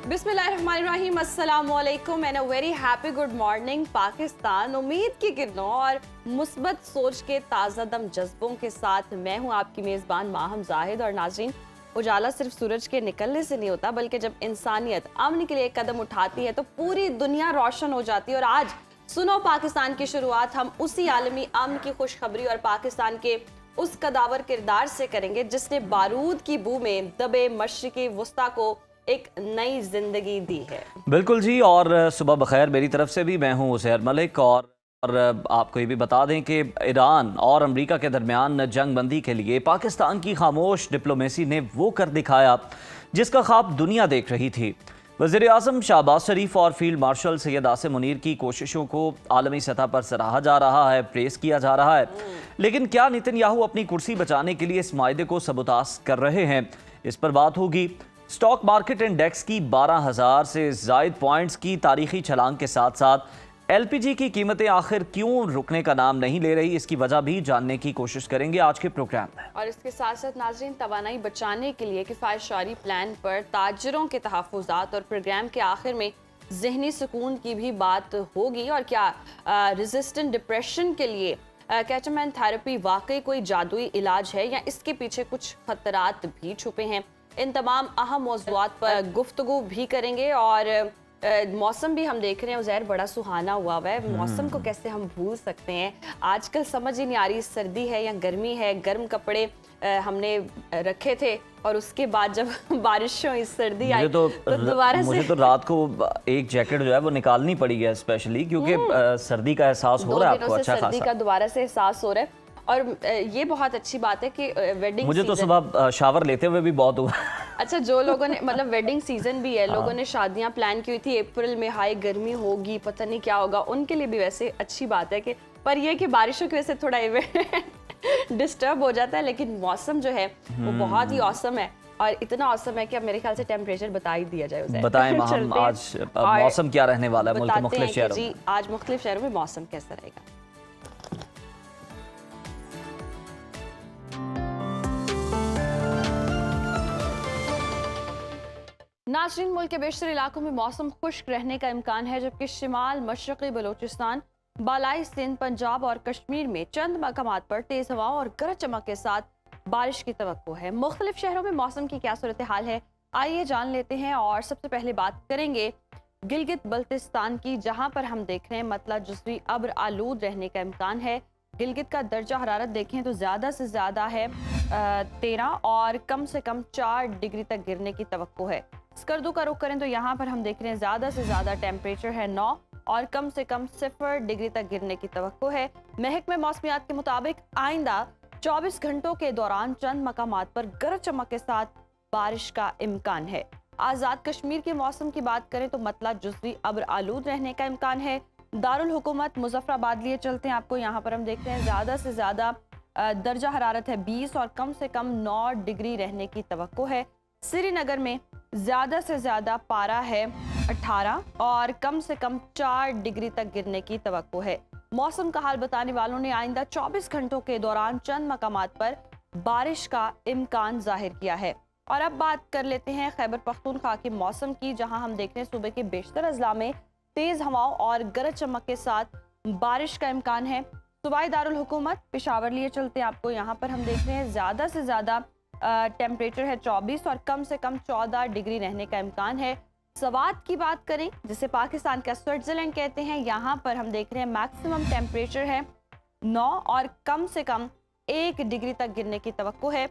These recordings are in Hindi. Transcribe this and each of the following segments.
बिस्मिल्लाहिर्रहमानिर्रहीम, अस्सलाम वालेकुम and a very happy good morning Pakistan. उम्मीद की किरणों और मुस्बत सोच के ताज़ा दम जज्बों के साथ मैं हूं आपकी मेज़बान माहम जाहिद। और नाज़रीन, उजाला सिर्फ सूरज के निकलने से नहीं होता, बल्कि जब इंसानियत अमन के लिए कदम उठाती है तो पूरी दुनिया रोशन हो जाती है। और आज सुनो पाकिस्तान की शुरुआत हम उसी आलमी अमन की खुशखबरी और पाकिस्तान के उस कदावर किरदार से करेंगे जिसने बारूद की बू में दबे मशरिकी वस्ता को एक नई जिंदगी दी है। बिल्कुल जी, और सुबह बखैर मेरी तरफ से भी। मैं हूँ उज़ैर मलिक और आपको ये भी बता दें कि ईरान और अमेरिका के दरमियान जंग बंदी के लिए पाकिस्तान की खामोश डिप्लोमेसी ने वो कर दिखाया जिसका ख्वाब दुनिया देख रही थी। वज़ीर-ए-आज़म शहबाज शरीफ और फील्ड मार्शल सैयद आसिम मुनीर की कोशिशों को आलमी सतह पर सराहा जा रहा है, प्रेस किया जा रहा है। लेकिन क्या नेतन्याहू अपनी कुर्सी बचाने के लिए इस मायदे को सबूतास कर रहे हैं? इस पर बात होगी। स्टॉक मार्केट इंडेक्स की 12,000 से ज़ायद पॉइंट्स की तारीखी छलांग के साथ साथ एलपीजी की कीमतें आखिर क्यों रुकने का नाम नहीं ले रही, इसकी वजह भी जानने की कोशिश करेंगे आज के प्रोग्राम में। और इसके साथ साथ नाज़रीन, तवानाई बचाने के लिए किफ़ायतशारी प्लान पर ताजरों के तहफ़्फ़ुज़ात और प्रोग्राम के आखिर में जहनी सुकून की भी बात होगी। और क्या रेजिस्टेंट डिप्रेशन के लिए केटामाइन थेरेपी वाकई कोई जादुई इलाज है या इसके पीछे कुछ खतरात भी छुपे हैं? इन तमाम अहम मौज़ूआत पर गुफ्तगू भी करेंगे। और मौसम भी हम देख रहे हैं उज़ैर, बड़ा सुहाना हुआ है। मौसम को कैसे हम भूल सकते हैं? आजकल समझ ही नहीं आ रही सर्दी है या गर्मी है। गर्म कपड़े हमने रखे थे और उसके बाद जब बारिश हुई, सर्दी आई तो दोबारा मुझे तो रात को एक जैकेट जो है वो निकालनी पड़ी है स्पेशली, क्योंकि सर्दी का एहसास हो रहा है आपको अच्छा खासा। सर्दी का दोबारा से एहसास हो रहा है। और ये बहुत अच्छी बात है कि वेडिंग मुझे तो सुबह शावर लेते हुए भी बहुत हुआ। अच्छा, जो लोगों ने मतलब वेडिंग सीजन भी है, लोगों ने शादियां प्लान की हुई थी अप्रैल में, हाई गर्मी होगी, पता नहीं क्या होगा, उनके लिए भी वैसे अच्छी बात है कि पर ये कि बारिशों की वजह से थोड़ा इवेंट डिस्टर्ब हो जाता है। लेकिन मौसम जो है वो बहुत ही औसम है और इतना औसम है कि अब मेरे ख्याल से टेम्परेचर बता ही दिया जाए उसे। बताएं हम आज मौसम क्या रहने वाला है मुल्क के मुख्तलिफ शहरों में। जी, आज मुख्तलिफ शहरों में मौसम कैसा रहेगा। नाज़रीन, मुल्क के बेशतर इलाकों में मौसम खुश्क रहने का इम्कान है, जबकि शिमाल मशरक़ी बलूचिस्तान, बालाई सिंध, पंजाब और कश्मीर में चंद मकामात पर तेज़ हवाओं और गरज चमक के साथ बारिश की तवक्को है। मुख्तलिफ शहरों में मौसम की क्या सूरत हाल है, आइए जान लेते हैं। और सबसे पहले बात करेंगे गिलगित बल्तिस्तान की, जहाँ पर हम देख रहे हैं मतलब जुज़वी अब्र आलूद रहने का इम्कान है। गिलगित का दर्जा हरारत देखें तो ज़्यादा से ज़्यादा है 13 और कम से कम 4 डिग्री तक गिरने की तवक्को है। स्कर्दू का रुख करें तो यहाँ पर हम देख रहे हैं ज़्यादा से ज़्यादा टेम्परेचर है 9 और कम से कम 0 डिग्री तक गिरने की तवक्को है। महकमे मौसमियात के मुताबिक आइंदा 24 घंटों के दौरान चंद मकामात पर गरज चमक के साथ बारिश का इम्कान है। आज़ाद कश्मीर के मौसम की बात करें तो मतला जुज़वी अब्र आलूद रहने का इम्कान है। दारुल हुकूमत मुजफ्फराबाद लिए चलते हैं आपको, यहाँ पर हम देखते हैं ज़्यादा से ज़्यादा दर्जा हरारत है 20 और कम से कम 9 डिग्री रहने की तवक्को है। श्रीनगर में ज़्यादा से ज़्यादा पारा है 18 और कम से कम 4 डिग्री तक गिरने की तवक्को है। मौसम का हाल बताने वालों ने आइंदा 24 घंटों के दौरान चंद मकामात पर बारिश का इम्कान जाहिर किया है। और अब बात कर लेते हैं खैबर पख्तूनख्वा के मौसम की, जहां हम देख रहे हैं सुबह के बेशतर अजला में तेज़ हवाओं और गरज चमक के साथ बारिश का इम्कान है। सूबाई दारुल हुकूमत पेशावर लिए चलते हैं आपको, यहाँ पर हम देख रहे हैं ज़्यादा से ज़्यादा टेम्परेचर है 24 और कम से कम 14 डिग्री रहने का इम्कान है। सवात की बात करें, जिसे पाकिस्तान का स्विट्जरलैंड कहते हैं, यहाँ पर हम देख रहे हैं मैक्सिमम टेम्परेचर है 9 और कम से कम 1 डिग्री तक गिरने की तवक्को है।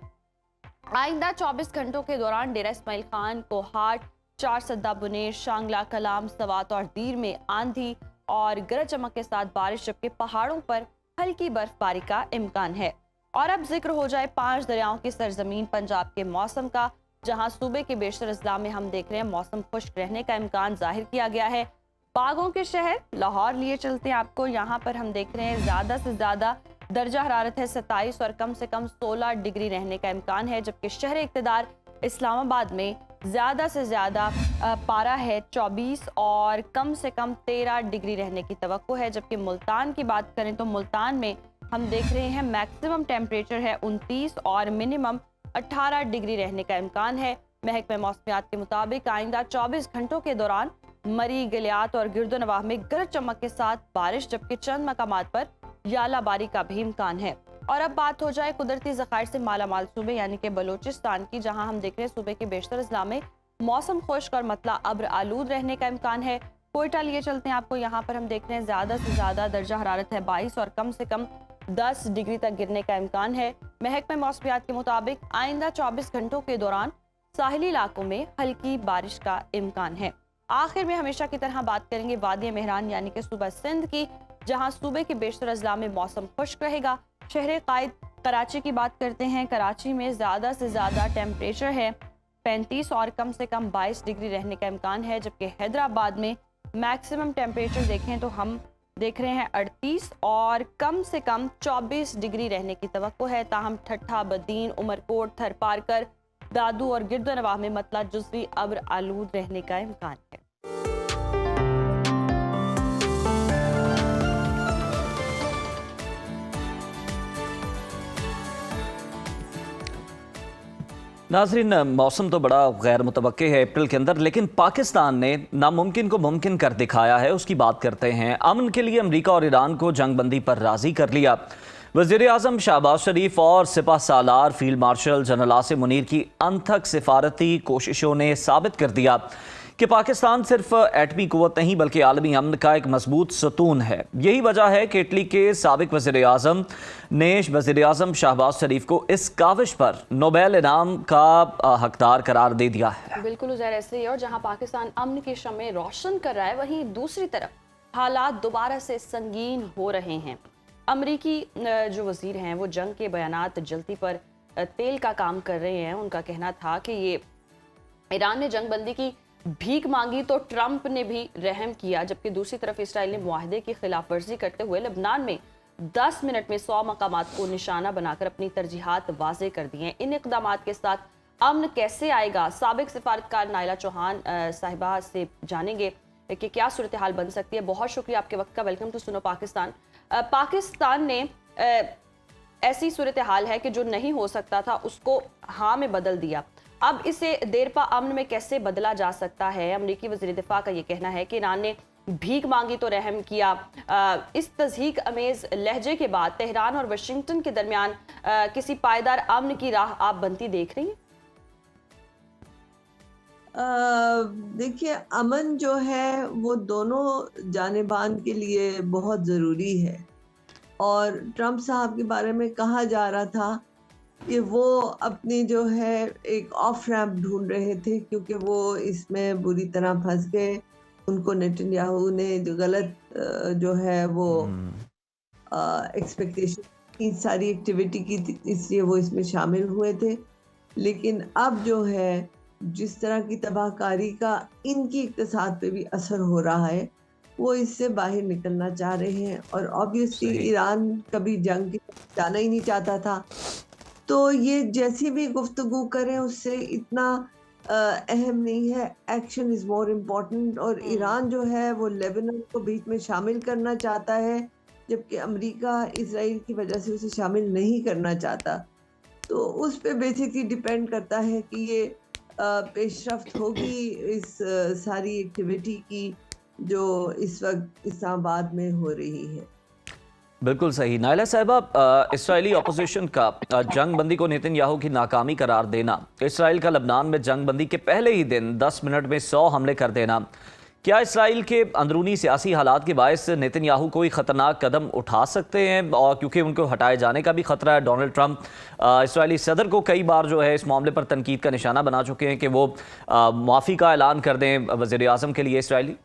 आइंदा 24 घंटों के दौरान डेरा इस्माइल खान, कोहाट, चार सद्दा, बुनेर, शांगला, कलाम, सवात और दीर में आंधी और गरज चमक के साथ बारिश, जबकि पहाड़ों पर हल्की बर्फबारी का इम्कान है। और अब जिक्र हो जाए 5 दरियाओं की सरजमीन पंजाब के मौसम का, जहां सूबे के बेशतर अजला में हम देख रहे हैं मौसम खुश्क रहने का इम्कान जाहिर किया गया है। बागों के शहर लाहौर लिए चलते हैं आपको, यहाँ पर हम देख रहे हैं ज़्यादा से ज़्यादा दर्जा हरारत है 27 और कम से कम 16 डिग्री रहने का इम्कान है, जबकि शहर इक़्तिदार इस्लामाबाद में ज़्यादा से ज़्यादा पारा है 24 और कम से कम 13 डिग्री रहने की तवक्को है। जबकि मुल्तान की बात करें तो मुल्तान में हम देख रहे हैं मैक्सिमम टेम्परेचर है 29 और मिनिमम 18 डिग्री रहने का इम्कान है। महकमे मौसमियात के मुताबिक आइंदा 24 घंटों के दौरान मरी, गिलियात और गिरदोनवाह में गरज चमक के साथ बारिश, जबकि चंद मकामात पर यालाबारी का भी इम्कान है। और अब बात हो जाए कुदरती ज़खायर से मालामाल सूबे यानी कि बलूचिस्तान की, जहां हम देख रहे हैं सूबे के बेशतर अजला में मौसम खुश्क और मतला अब्र आलूद रहने का इम्कान है। कोयटा लिए चलते हैं आपको, यहाँ पर हम देख रहे हैं ज़्यादा से ज़्यादा दर्जा हरारत है 22 और कम से कम 10 डिग्री तक गिरने का इम्कान है। महकमे मौसमियात के मुताबिक आइंदा 24 घंटों के दौरान साहिली इलाकों में हल्की बारिश का इम्कान है। आखिर में हमेशा की तरह बात करेंगे वादी मेहरान यानी कि सूबा सिंध की, जहां सूबे के बेशतर अजला में मौसम खुश्क रहेगा। शहर कायद कराची की बात करते हैं। कराची में ज़्यादा से ज़्यादा टेम्परेचर है 35 और कम से कम 22 डिग्री रहने का इम्कान है, जबकि हैदराबाद में मैक्सिमम टेम्परेचर देखें तो हम देख रहे हैं 38 और कम से कम 24 डिग्री रहने की तवक्को है। ताहम ठट्ठा, बदीन, उमरकोट, थरपारकर, दादू और गिरदोनवाह में मतला जुज़वी अब्र आलूद रहने का इम्कान है। नाजरीन, मौसम तो बड़ा गैर मुतवक्के है अप्रैल के अंदर, लेकिन पाकिस्तान ने नामुमकिन को मुमकिन कर दिखाया है। उसकी बात करते हैं। अमन के लिए अमरीका और ईरान को जंगबंदी पर राजी कर लिया। वज़ीर आज़म शहबाज शरीफ और सिपह सालार field marshal general Asim Munir की अनथक सिफारती कोशिशों ने साबित कर दिया कि पाकिस्तान सिर्फ एटमी कुव्वत नहीं बल्कि आलमी अमन का एक मजबूत सतून है। यही वजह है कि इटली के साबिक वज़ीर आज़म ने वज़ीर आज़म शहबाज शरीफ को इस काविश पर नोबेल इनाम का हकदार करार दे दिया है। बिल्कुल उज़ैर, ऐसे ही। और जहां पाकिस्तान अमन की शम्में रोशन कर रहा है, वहीं दूसरी तरफ हालात दोबारा से संगीन हो रहे हैं। अमरीकी जो वज़ीर हैं वो जंग के बयानात जल्दी पर तेल का काम कर रहे हैं। उनका कहना था कि ये ईरान ने जंगबंदी की भीख मांगी तो ट्रंप ने भी रहम किया, जबकि दूसरी तरफ इसराइल ने मुआहदे की खिलाफ वर्जी करते हुए लबनान में 10 मिनट में 100 मकामात को निशाना बनाकर अपनी तरजीहात वाजे कर दी हैं। इन इक़दामात के साथ अमन कैसे आएगा, साबिक सिफारतकार नाइला चौहान साहिबा से जानेंगे कि क्या सूरत हाल बन सकती है। बहुत शुक्रिया आपके वक्त का। वेलकम टू सुनो पाकिस्तान। पाकिस्तान ने ऐसी सूरत हाल है कि जो नहीं हो सकता था उसको हाँ में बदल दिया। अब इसे देरपा अमन में कैसे बदला जा सकता है? अमरीकी वज़ीर दिफा का ये कहना है कि ईरान ने भीख मांगी तो रहम किया। इस तज़हीक अमेज़ लहजे के बाद तेहरान और वाशिंगटन के दरमियान किसी पायदार अमन की राह आप बनती देख रही हैं? देखिए, अमन जो है वो दोनों जानिबान के लिए बहुत ज़रूरी है। और ट्रंप साहब के बारे में कहा जा रहा था कि वो अपनी जो है एक ऑफ रैम्प ढूंढ रहे थे, क्योंकि वो इसमें बुरी तरह फंस गए। उनको नेतन्याहू ने जो गलत जो है वो एक्सपेक्टेशन की सारी एक्टिविटी की थी, इसलिए वो इसमें शामिल हुए थे। लेकिन अब जो है जिस तरह की तबाहकारी का इनकी इक़्तिसाद पे भी असर हो रहा है, वो इससे बाहर निकलना चाह रहे हैं। और ऑब्वियसली ईरान कभी जंग की जाना ही नहीं चाहता था, तो ये जैसी भी गुफ्तगू करें उससे इतना अहम नहीं है। Action is more important. और ईरान जो है वो लेबनान को बीच में शामिल करना चाहता है, जबकि अमेरिका इसराइल की वजह से उसे शामिल नहीं करना चाहता। तो उस पे बेसिकली डिपेंड करता है कि ये पेशरफ्त होगी इस सारी एक्टिविटी की जो इस वक्त इस्लामाबाद में हो रही है। बिल्कुल सही। नाइला साहिबा, इसराइली अपोजिशन का जंगबंदी को नेतन्याहू की नाकामी करार देना, इसराइल का लबनान में जंगबंदी के पहले ही दिन 10 मिनट में 100 हमले कर देना, क्या इसराइल के अंदरूनी सियासी हालात के बायस नेतन्याहू कोई ख़तरनाक कदम उठा सकते हैं? और क्योंकि उनको हटाए जाने का भी ख़तरा है। डोनाल्ड ट्रंप इसराइली सदर को कई बार जो है इस मामले पर तनकीद का निशाना बना चुके हैं कि वो माफ़ी का ऐलान कर दें वज़ीर आज़म के लिए इसराइली।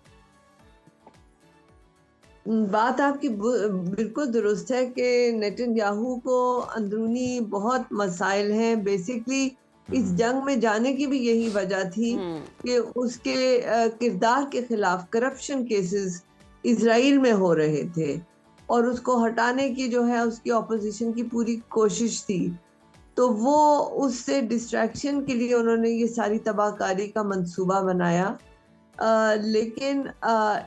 बात आपकी बिल्कुल दुरुस्त है कि नेतन्याहू को अंदरूनी बहुत मसाइल हैं। बेसिकली इस जंग में जाने की भी यही वजह थी कि उसके किरदार के खिलाफ करप्शन केसेस इजराइल में हो रहे थे और उसको हटाने की जो है उसकी ऑपोजिशन की पूरी कोशिश थी। तो वो उससे डिस्ट्रैक्शन के लिए उन्होंने ये सारी तबाहकारी का मंसूबा बनाया। लेकिन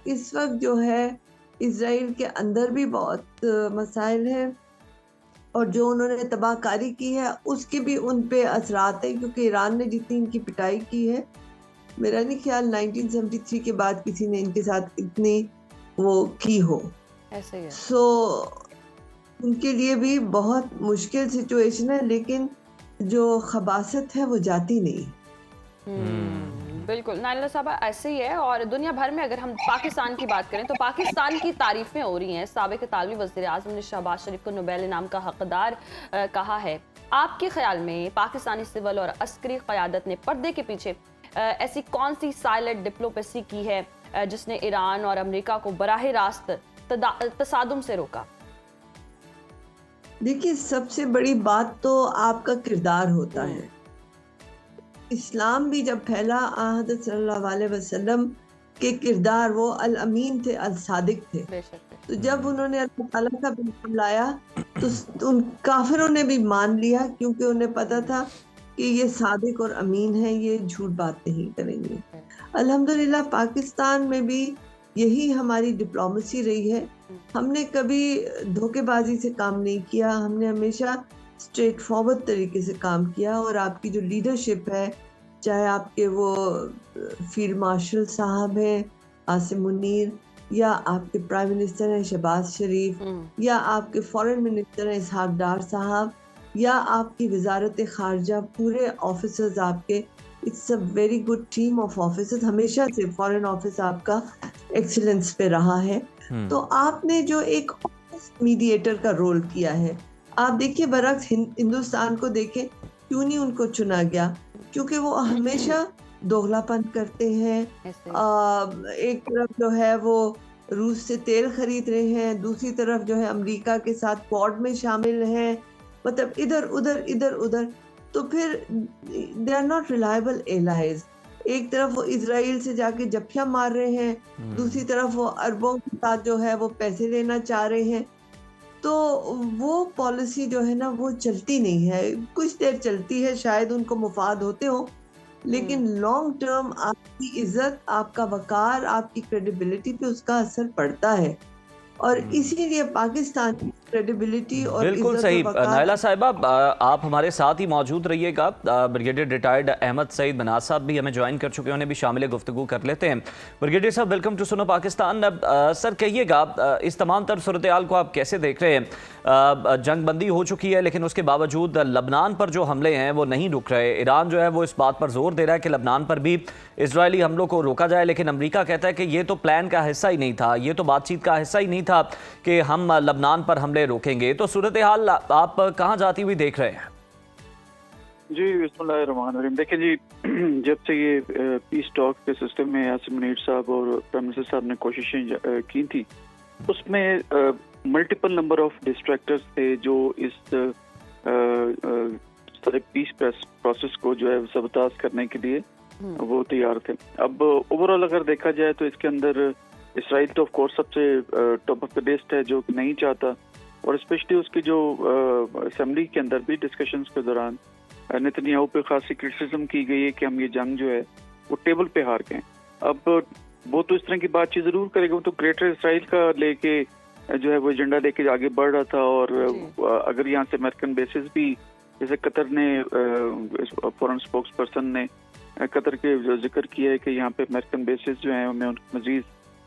इस वक्त जो है इजराइल के अंदर भी बहुत मसाइल हैं और जो उन्होंने तबाहकारी की है उसके भी उन पे असरात हैं, क्योंकि ईरान ने जितनी इनकी पिटाई की है, मेरा नहीं ख्याल 1973 के बाद किसी ने इनके साथ इतनी वो की हो। ऐसे ही है। सो उनके लिए भी बहुत मुश्किल सिचुएशन है, लेकिन जो खबासत है वो जाती नहीं। बिल्कुल नाइला साहब, ऐसे ही है। और दुनिया भर में अगर हम पाकिस्तान की बात करें तो पाकिस्तान की तारीफें हो रही हैं। साबिक इतालवी वज़ीर आज़म ने शहबाज शरीफ को नोबेल इनाम का हकदार कहा है। आपके ख्याल में पाकिस्तानी सिविल और अस्करी क़यादत ने पर्दे के पीछे ऐसी कौन सी साइलेंट डिप्लोमेसी की है जिसने ईरान और अमेरिका को बराह रास्त तसादुम से रोका? देखिए, सबसे बड़ी बात तो आपका किरदार होता है। इस्लाम भी जब फैला, हज़रत सल्लल्लाहु अलैहि वसल्लम के किरदार वो अल अमीन थे, अल सादिक थे। तो जब उन्होंने अल्लाह ताला का पैगाम लाया तो उन काफिरों ने भी मान लिया, क्योंकि उन्हें पता था कि ये सादिक और अमीन है, ये झूठ बात नहीं करेंगे। अल्हम्दुलिल्लाह पाकिस्तान में भी यही हमारी डिप्लोमेसी रही है। हमने कभी धोखेबाजी से काम नहीं किया, हमने हमेशा स्ट्रेट फॉरवर्ड तरीके से काम किया। और आपकी जो लीडरशिप है, चाहे आपके वो फील्ड मार्शल साहब हैं आसिम मुनीर, या आपके प्राइम मिनिस्टर हैं शहबाज शरीफ, या आपके फॉरेन मिनिस्टर हैं इसहाक डार साहब, या आपकी वजारत खारजा, पूरे ऑफिसर्स आपके, it's a very good team of officers. हमेशा से फॉरेन ऑफिस आपका एक्सीलेंस पे रहा है। तो आपने जो एक मीडिएटर का रोल किया है, आप देखिए बरक्स हिंदुस्तान को देखें, क्यों नहीं उनको चुना गया? क्योंकि वो हमेशा दोगलापन करते हैं। एक तरफ जो है वो रूस से तेल खरीद रहे हैं, दूसरी तरफ जो है अमेरिका के साथ क्वाड में शामिल हैं, मतलब इधर उधर। तो फिर they are not reliable allies. एक तरफ वो इजराइल से जाके जफ्फियां मार रहे हैं, दूसरी तरफ वो अरबों के साथ जो है वो पैसे लेना चाह रहे हैं। तो वो पॉलिसी जो है ना वो चलती नहीं है। कुछ देर चलती है, शायद उनको मुफाद होते हो, लेकिन लॉन्ग टर्म आपकी इज्जत, आपका वकार, आपकी क्रेडिबिलिटी पे उसका असर पड़ता है। और इसीलिए पाकिस्तान की क्रेडिबिलिटी और बिल्कुल इज्जत सही। और वकार। नाइला साहिबा, आप हमारे साथ ही मौजूद रहिएगा। ब्रिगेडियर रिटायर्ड अहमद सईद मनाज साहब भी हमें ज्वाइन कर चुके हैं, उन्हें भी शामिल गुफ्तगू कर लेते हैं। ब्रिगेडियर साहब, वेलकम टू सुनो पाकिस्तान। सर कहिएगा, इस तमाम तर सूरत हाल को आप कैसे देख रहे हैं? जंग बंदी हो चुकी है, लेकिन उसके बावजूद लबनान पर जो हमले हैं वो नहीं रुक रहे। ईरान जो है वो इस बात पर जोर दे रहा है कि लबनान पर भी इजरायली हमलों को रोका जाए, लेकिन अमेरिका कहता है कि ये तो प्लान का हिस्सा ही नहीं था, ये तो बातचीत का हिस्सा ही नहीं था कि हम लबनान पर हमले रोकेंगे। तो सूरत हाल आप कहाँ जाती हुई देख रहे हैं? जी बिस्मिल्लाहिर्रहमानिर्रहीम। देखिए जी, जब से ये पीस टॉक के सिस्टम में आसिम मुनीर साहब और प्राइम मिनिस्टर साहब ने कोशिशें की थी, उसमें मल्टीपल नंबर ऑफ डिस्ट्रैक्टर्स थे जो इस सारे पीस प्रोसेस को जो है सबताज करने के लिए वो तैयार थे। अब ओवरऑल अगर देखा जाए तो इसके अंदर इसराइल तो ऑफ कोर्स सबसे टॉप ऑफ द लिस्ट है, जो नहीं चाहता। और स्पेशली उसकी जो असेंबली के अंदर भी डिस्कशंस के दौरान नेतन्याहू पे खासी क्रिटिसिज्म की गई है कि हम ये जंग जो है वो टेबल पे हार गए। अब वो तो इस तरह की बातचीत जरूर करेगा, वो तो ग्रेटर इसराइल का लेके जो है वो एजेंडा लेके आगे बढ़ रहा था। और अगर यहाँ से अमेरिकन बेसिस भी, जैसे कतर ने फॉरेन स्पोक्स पर्सन ने कतर के जिक्र किया है कि यहाँ पे अमेरिकन बेसिस जो है उन्हें मजीद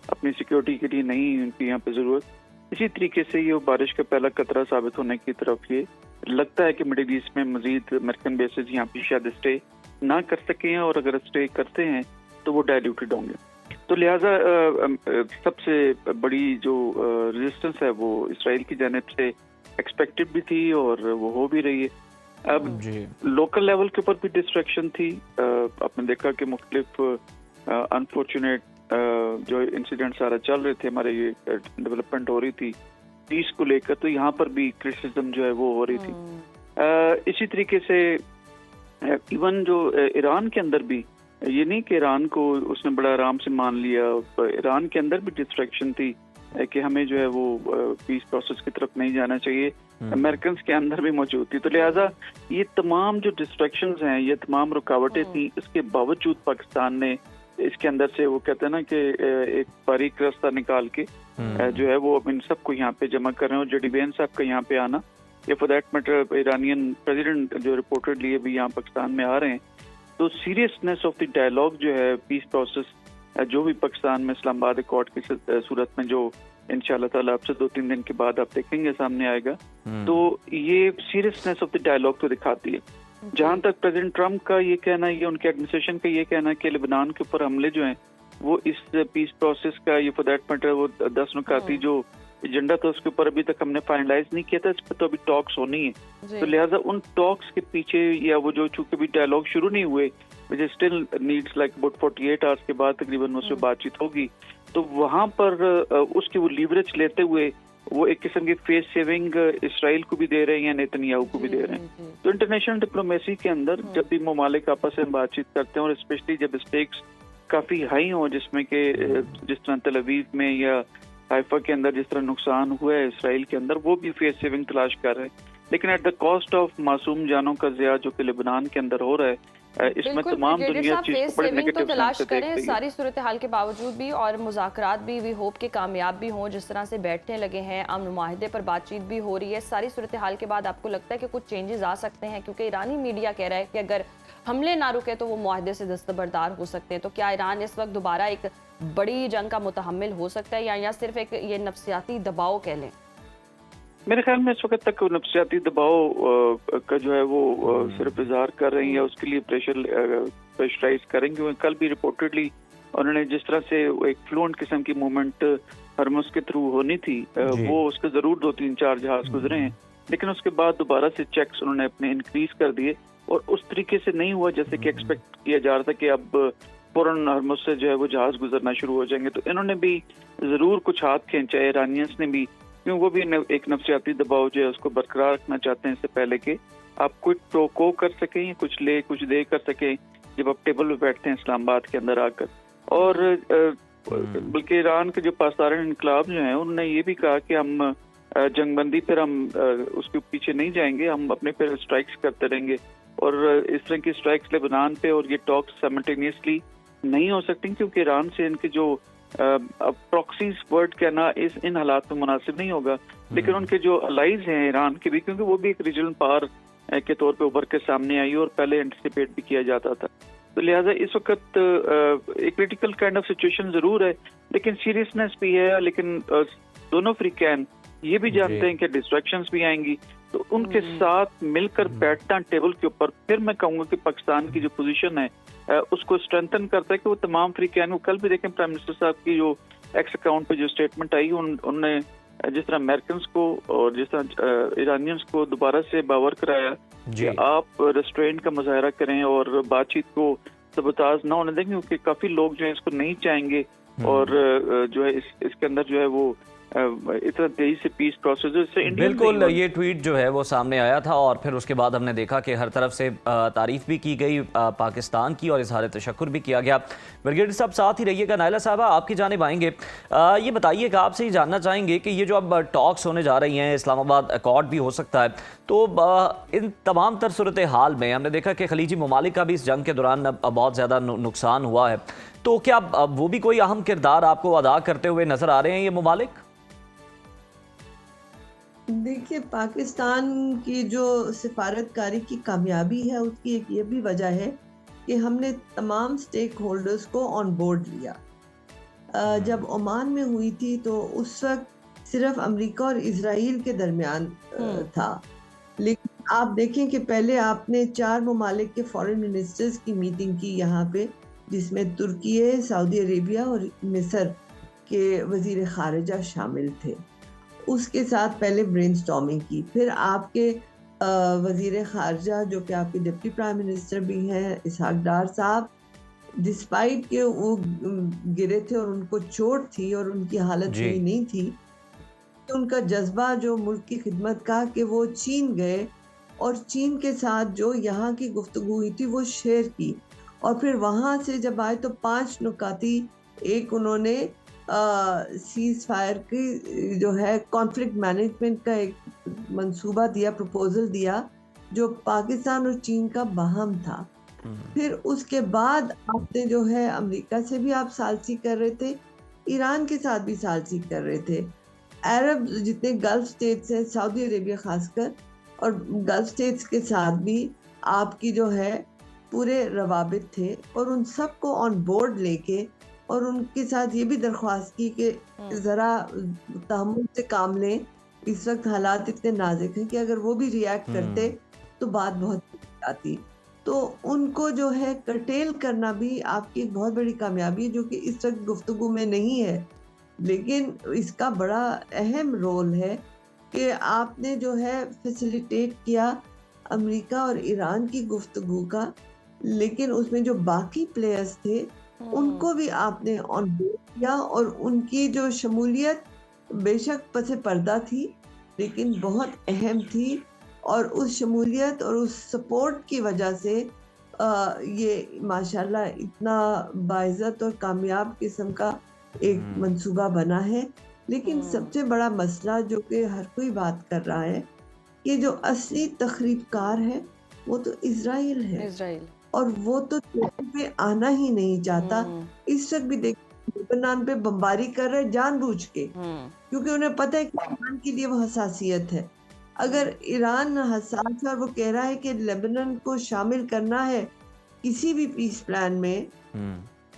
अपनी सिक्योरिटी के लिए नहीं उनकी यहाँ पे जरूरत। इसी तरीके से ये बारिश का पहला खतरा साबित होने की तरफ ये लगता है कि मिडिल ईस्ट में मजीद अमेरिकन बेसिस यहाँ पे शायद स्टे ना कर सके हैं, और अगर स्टे करते हैं तो वो डायल्यूटेड होंगे। तो लिहाजा सबसे बड़ी जो रेजिस्टेंस है वो इसराइल की जानिब से एक्सपेक्टेड भी थी और वो हो भी रही है। अब लोकल लेवल के ऊपर भी डिस्ट्रैक्शन थी। आपने देखा कि मुख्तलिफ अनफॉर्चुनेट जो इंसिडेंट सारा चल रहे थे, हमारे ये डेवलपमेंट हो रही थी पीस को लेकर, तो यहाँ पर भी क्रिटिसिज्म जो है वो हो रही थी। इसी तरीके से इवन जो ईरान के अंदर भी, ये नहीं कि ईरान को उसने बड़ा आराम से मान लिया, ईरान के अंदर भी डिस्ट्रैक्शन थी कि हमें जो है वो पीस प्रोसेस की तरफ नहीं जाना चाहिए, अमेरिकन के अंदर भी मौजूद थी। तो लिहाजा ये तमाम जो डिस्ट्रैक्शंस हैं, ये तमाम रुकावटें थी, इसके बावजूद पाकिस्तान ने इसके अंदर से वो कहते हैं ना कि एक बारीक रास्ता निकाल के जो है वो इन सबको यहाँ पे जमा कर रहे हैं। और जेडी बेन साहब का यहाँ पे आना या for that matter Iranian president जो रिपोर्टेडली अभी यहाँ पाकिस्तान में आ रहे हैं, तो सीरियसनेस ऑफ द डायलॉग जो है पीस प्रोसेस जो भी पाकिस्तान में इस्लामाबाद अकॉर्ड की सूरत में जो इंशाल्लाह ताला अब से 2-3 दिन के बाद आप देखेंगे सामने आएगा, तो ये सीरियसनेस ऑफ द डायलॉग तो दिखाती है। जहां तक प्रेसिडेंट ट्रम्प का ये कहना है, ये उनके एडमिनिस्ट्रेशन का ये कहना है कि लेबनान के ऊपर हमले जो हैं वो इस पीस प्रोसेस का, ये फॉर दैट मैटर वो 10 नुकाती जो एजेंडा था उसके ऊपर अभी तक हमने फाइनलाइज नहीं किया था, इस पर तो अभी टॉक्स होनी है। तो लिहाजा उन टॉक्स के पीछे या वो जो चूंकि अभी डायलॉग शुरू नहीं हुए, which still needs like about 48 hours के बाद तकरीबन उसमें बातचीत होगी, तो वहां पर उसकी वो लीवरेज लेते हुए वो एक किस्म की फेस सेविंग इसराइल को भी दे रहे हैं या नेतन्याहू को भी दे रहे हैं। तो इंटरनेशनल डिप्लोमेसी के अंदर जब भी ममालिक आपस में बातचीत करते हैं और स्पेशली जब स्टेक्स काफी हाई हो, जिसमें कि जिस तरह तल अवीव में या हाइफा के अंदर जिस तरह नुकसान हुआ है इसराइल के अंदर, वो भी फेस सेविंग तलाश कर रहे हैं, लेकिन एट द कॉस्ट ऑफ मासूम जानों का ज़िया जो कि लेबनान के अंदर हो रहा है। इसमें तमाम दुनिया चीज को बड़े नेगेटिव तलाश करें सारी सूरत हाल के बावजूद भी, और मुज़ाकरात भी वी होप के कामयाब भी हों, जिस तरह से बैठने लगे हैं, अमन मुआहदे पर बातचीत भी हो रही है। सारी सूरत हाल के बाद आपको लगता है कि कुछ चेंजेस आ सकते हैं? क्योंकि ईरानी मीडिया कह रहा है कि अगर हमले ना रुके तो वो मुआहदे से दस्तबरदार हो सकते हैं। तो क्या ईरान इस वक्त दोबारा एक बड़ी जंग का मुतहम्मिल हो सकता है या सिर्फ एक ये नफ्सियाती दबाव कह लें? मेरे ख्याल में इस वक्त तक नफ्सियाती दबाव का जो है वो सिर्फ इजहार कर रही है, उसके लिए प्रेशराइज करेंगे। कल भी रिपोर्टेडली उन्होंने जिस तरह से एक फ्लुएंट किस्म की मूवमेंट हरमुज के थ्रू होनी थी, वो उसके जरूर 2-3-4 जहाज गुजरे हैं, लेकिन उसके बाद दोबारा से चेक्स उन्होंने अपने इंक्रीज कर दिए और उस तरीके से नहीं हुआ जैसे कि एक्सपेक्ट किया जा रहा था कि अब फौरन हरमुज से जो है वो जहाज गुजरना शुरू हो जाएंगे। तो इन्होंने भी जरूर कुछ हाथ खींचा है, ईरानियंस ने भी, क्योंकि वो भी एक नफ्सियाती दबाव जो है उसको बरकरार रखना चाहते हैं इससे पहले कि आप कुछ प्रो को कर सकें या कुछ ले कुछ दे कर सकें जब आप टेबल पे बैठते हैं इस्लामाबाद के अंदर आकर। और बल्कि ईरान के जो पासदारान इनकलाब जो हैं उन्होंने ये भी कहा कि हम जंगबंदी पर हम उसके पीछे नहीं जाएंगे, हम अपने पर स्ट्राइक्स करते रहेंगे और इस तरह की स्ट्राइक्स लेबनान पे और ये टॉक्स साइमल्टेनियसली नहीं हो सकती, क्योंकि ईरान से इनके जो प्रॉक्सीज वर्ड कहना इन हालात में मुनासिब नहीं होगा, लेकिन उनके जो अलाइज हैं ईरान के भी, क्योंकि वो भी एक रीजनल पावर के तौर पे उभर के सामने आई और पहले एंटिसिपेट भी किया जाता था। तो लिहाजा इस वक्त एक क्रिटिकल काइंड ऑफ सिचुएशन जरूर है, लेकिन सीरियसनेस भी है, लेकिन दोनों अफ्रीकन ये भी जानते हैं कि डिस्ट्रैक्शंस भी आएंगी, तो उनके साथ मिलकर बैठना टेबल के ऊपर, फिर मैं कहूँगा कि पाकिस्तान की जो पोजीशन है उसको स्ट्रेंथन करता है कि वो तमाम अफ्रीकन को, कल भी देखें प्राइम मिनिस्टर साहब की जो एक्स अकाउंट पे जो स्टेटमेंट आई, उनने जिस तरह अमेरिकन को और जिस तरह ईरानियंस को दोबारा से बावर कराया कि आप रेस्ट्रेंट का मुजाहरा करें और बातचीत को सबताज ना होने दें, क्योंकि काफी लोग जो है इसको नहीं चाहेंगे और जो है इसके अंदर जो है वो इतना तेजी से पीस प्रोसेस से बिल्कुल ये ट्वीट जो है वो सामने आया था और फिर उसके बाद हमने देखा कि हर तरफ से तारीफ भी की गई पाकिस्तान की और इजहार तशक्कुर भी किया गया। ब्रिगेडियर साहब साथ ही रहिएगा। नायला साहबा आपकी जानिब आएंगे, ये बताइएगा, आपसे ही जानना चाहेंगे कि ये जो अब टॉक्स होने जा रही हैं, इस्लामाबाद अकॉर्ड भी हो सकता है, तो इन तमाम तर सूरत हाल में हमने देखा कि खलीजी ममालिक का भी इस जंग के दौरान बहुत ज़्यादा नुकसान हुआ है, तो क्या वो भी कोई अहम किरदार आपको अदा करते हुए नजर आ रहे हैं ये ममालिक? देखिए, पाकिस्तान की जो सिफारतकारी की कामयाबी है उसकी एक ये भी वजह है कि हमने तमाम स्टेक होल्डर्स को ऑन बोर्ड लिया। जब ओमान में हुई थी तो उस वक्त सिर्फ अमेरिका और इजराइल के दरमियान था, लेकिन आप देखें कि पहले आपने 4 ममालिक के फॉरेन मिनिस्टर्स की मीटिंग की यहाँ पे, जिसमें तुर्की, सऊदी अरेबिया और मिस्र के वजीर खारिजा शामिल थे। उसके साथ पहले ब्रेनस्टॉर्मिंग की, फिर आपके वजीर खारजा जो कि आपके डिप्टी प्राइम मिनिस्टर भी हैं इसहाक डार साहब, डिस्पाइट के वो गिरे थे और उनको चोट थी और उनकी हालत सही नहीं थी, तो उनका जज्बा जो मुल्क की खिदमत का कि वो चीन गए और चीन के साथ जो यहाँ की गुफ्तगू हुई थी वो शेयर की, और फिर वहाँ से जब आए तो 5 नुकाती, एक उन्होंने सीज फायर की जो है कॉन्फ्लिक्ट मैनेजमेंट का एक मंसूबा दिया, प्रपोजल दिया जो पाकिस्तान और चीन का बाहम था। फिर उसके बाद आपने जो है अमेरिका से भी आप सालसी कर रहे थे, ईरान के साथ भी सालसी कर रहे थे, अरब जितने गल्फ स्टेट्स हैं, सऊदी अरेबिया खासकर, और गल्फ स्टेट्स के साथ भी आपकी जो है पूरे रवाबित थे, और उन सबको ऑन बोर्ड लेके और उनके साथ ये भी दरख्वास्त की कि ज़रा तहम्मुल से काम लें, इस वक्त हालात इतने नाजुक हैं कि अगर वो भी रिएक्ट करते तो बात बहुत आती। तो उनको जो है कर्टेल करना भी आपकी एक बहुत बड़ी कामयाबी है, जो कि इस वक्त गुफ्तगू में नहीं है, लेकिन इसका बड़ा अहम रोल है कि आपने जो है फैसिलिटेट किया अमेरिका और ईरान की गुफ्तगू का, लेकिन उसमें जो बाकी प्लेयर्स थे उनको भी आपने ऑन बोर्ड किया, और उनकी जो शमूलियत बेशक पसे पर्दा थी लेकिन बहुत अहम थी, और उस शमूलियत और उस सपोर्ट की वजह से ये माशाल्लाह इतना बाइज़्ज़त और कामयाब किस्म का एक मंसूबा बना है। लेकिन सबसे बड़ा मसला जो कि हर कोई बात कर रहा है कि जो असली तखरीबकार है वो तो इजराइल है, इजराइल और वो तो तेरे पे आना ही नहीं चाहता। इस वक्त भी देख लेबनान पे बमबारी कर रहे जानबूझ के, क्योंकि उन्हें पता है कि ईरान के लिए वो हसासियत है। अगर ईरान हसास है और वो कह रहा है कि लेबनान को शामिल करना है किसी भी पीस प्लान में,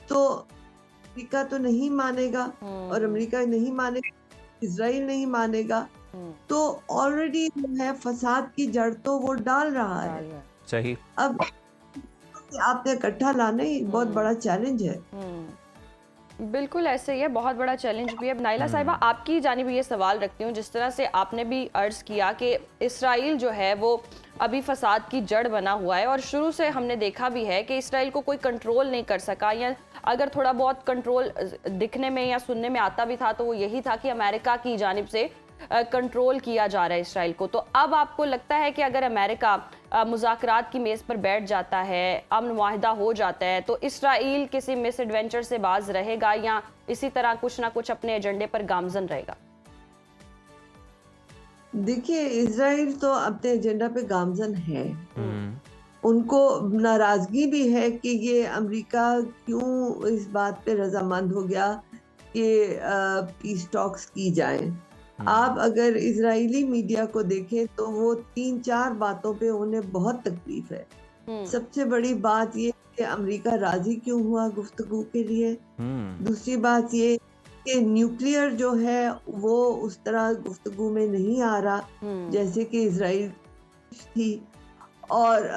तो अमेरिका तो नहीं मानेगा, और अमेरिका नहीं मानेगा, इजराइल नहीं मानेगा, तो ऑलरेडी जो है फसाद की जड़ तो वो डाल रहा है। सही। अब आपने इकट्ठा लाना ही बहुत बड़ा चैलेंज है। बिल्कुल ऐसे ही है, बहुत बड़ा चैलेंज भी है। नाइला साहिबा, आपकी जानिब ये सवाल रखती हूँ, जिस तरह से आपने भी अर्ज़ किया कि इसराइल जो है वो अभी फसाद की जड़ बना हुआ है, और शुरू से हमने देखा भी है कि इसराइल को कोई कंट्रोल नहीं कर सका, या अगर थोड़ा बहुत कंट्रोल दिखने में या सुनने में आता भी था तो वो यही था कि अमेरिका की जानिब से कंट्रोल किया जा रहा है इसराइल को। तो अब आपको लगता है कि अगर अमेरिका मुज़ाकरात की मेज़ पर बैठ जाता है, अमन मुआहिदा हो जाता है, तो इसराइल किसी मिस एडवेंचर से बाज रहेगा या इसी तरह कुछ ना कुछ अपने एजेंडे पर गामजन रहेगा? देखिए, इजराइल तो अपने एजेंडा पे गामजन है। उनको नाराजगी भी है कि ये अमेरिका क्यों इस बात पे रजामंद हो गया कि पीस टॉक्स की जाएं। आप अगर इजरायली मीडिया को देखें तो वो 3-4 बातों पे उन्हें बहुत तकलीफ है। सबसे बड़ी बात ये कि अमेरिका राजी क्यों हुआ गुफ्तगू के लिए। दूसरी बात ये कि न्यूक्लियर जो है वो उस तरह गुफ्तगू में नहीं आ रहा जैसे कि इजराइल थी। और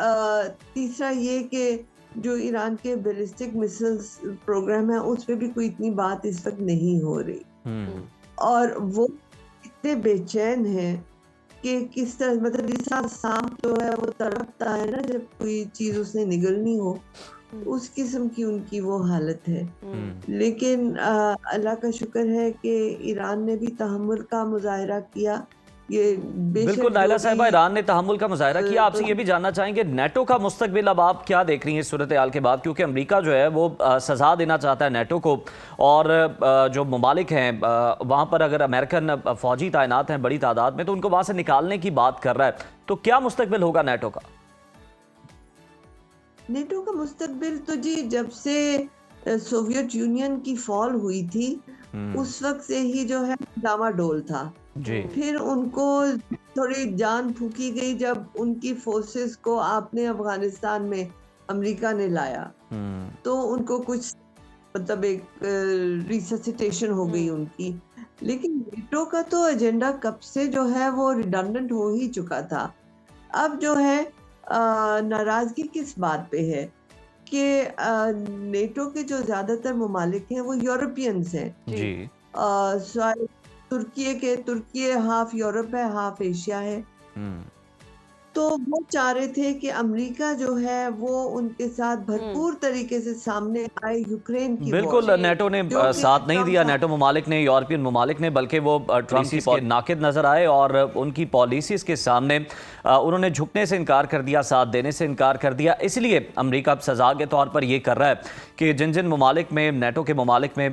तीसरा ये कि जो ईरान के बैलिस्टिक मिसाइल्स प्रोग्राम है उस पे भी कोई इतनी बात इस वक्त नहीं हो रही। और वो इतने बेचैन हैं कि किस तरह, मतलब जैसा सांप जो है वो तड़पता है ना जब कोई चीज उसने निगलनी हो, उस किस्म की उनकी वो हालत है। लेकिन अल्लाह का शुक्र है कि ईरान ने भी तहम्मुल का मुजाहिरा किया। ये बिल्कुल नाइला साहिबा, ईरान ने तहम्मुल का मुजाहिरा किया। आपसे ये भी जानना चाहेंगे नेटो का मुस्तकबिल अब आप क्या देख रही हैं इस सूरत हाल के बाद, क्योंकि अमेरिका जो है वो सजा देना चाहता है नेटो को, और जो ममालिक हैं वहाँ पर अगर अमेरिकन फौजी तैनात हैं बड़ी तादाद में तो उनको वहाँ से निकालने की बात कर रहा है, तो क्या मुस्तकबिल होगा नेटो का? नेटो का मुस्तकबिल तो जी जब से सोवियत यूनियन की फॉल हुई थी उस वक्त से ही जो है डामाडोल था जी। फिर उनको थोड़ी जान फूकी गई जब उनकी फोर्सेस को आपने अफगानिस्तान में अमेरिका ने लाया, तो उनको कुछ मतलब एक रिससिटेशन हो गई उनकी। लेकिन नेटो का तो एजेंडा कब से जो है वो रिडंडेंट हो ही चुका था। अब जो है नाराजगी किस बात पे है कि नेटो के जो ज्यादातर ममालिक हैं वो यूरोपियंस हैं जी। तुर्की हाफ यूरोप है हाफ एशिया है। तो वो चाह रहे थे कि अमेरिका जो है वो उनके साथ भरपूर तरीके से सामने आए यूक्रेन की। बिल्कुल नेटो ने साथ नहीं दिया, नेटो ममालिक ने, यूरोपियन ममालिक ने, बल्कि वो ट्रंप के नाकिद नजर आए और उनकी पॉलिसीज के सामने उन्होंने झुकने से इनकार कर दिया, साथ देने से इनकार कर दिया। इसलिए अमेरिका अब सजा के तौर पर ये कर रहा है कि जिन जिन ममालिक में, नेटो के ममालिक में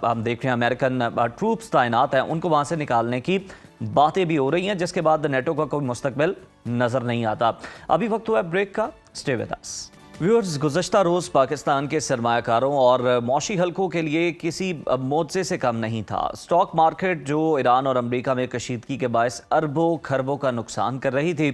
हम देख रहे हैं अमेरिकन ट्रूप्स तैनात हैं, उनको वहाँ से निकालने की बातें भी हो रही हैं, जिसके बाद नेटो का कोई मुस्तकबिल नजर नहीं आता। अभी वक्त हुआ है ब्रेक का, स्टे विद अस। व्यूअर्स, गुज़श्ता रोज़ पाकिस्तान के सरमायाकारों और मौशी हलकों के लिए किसी मोज़े से कम नहीं था। स्टॉक मार्केट जो ईरान और अमेरिका में कशीदगी के बायस अरबों खरबों का नुकसान कर रही थी,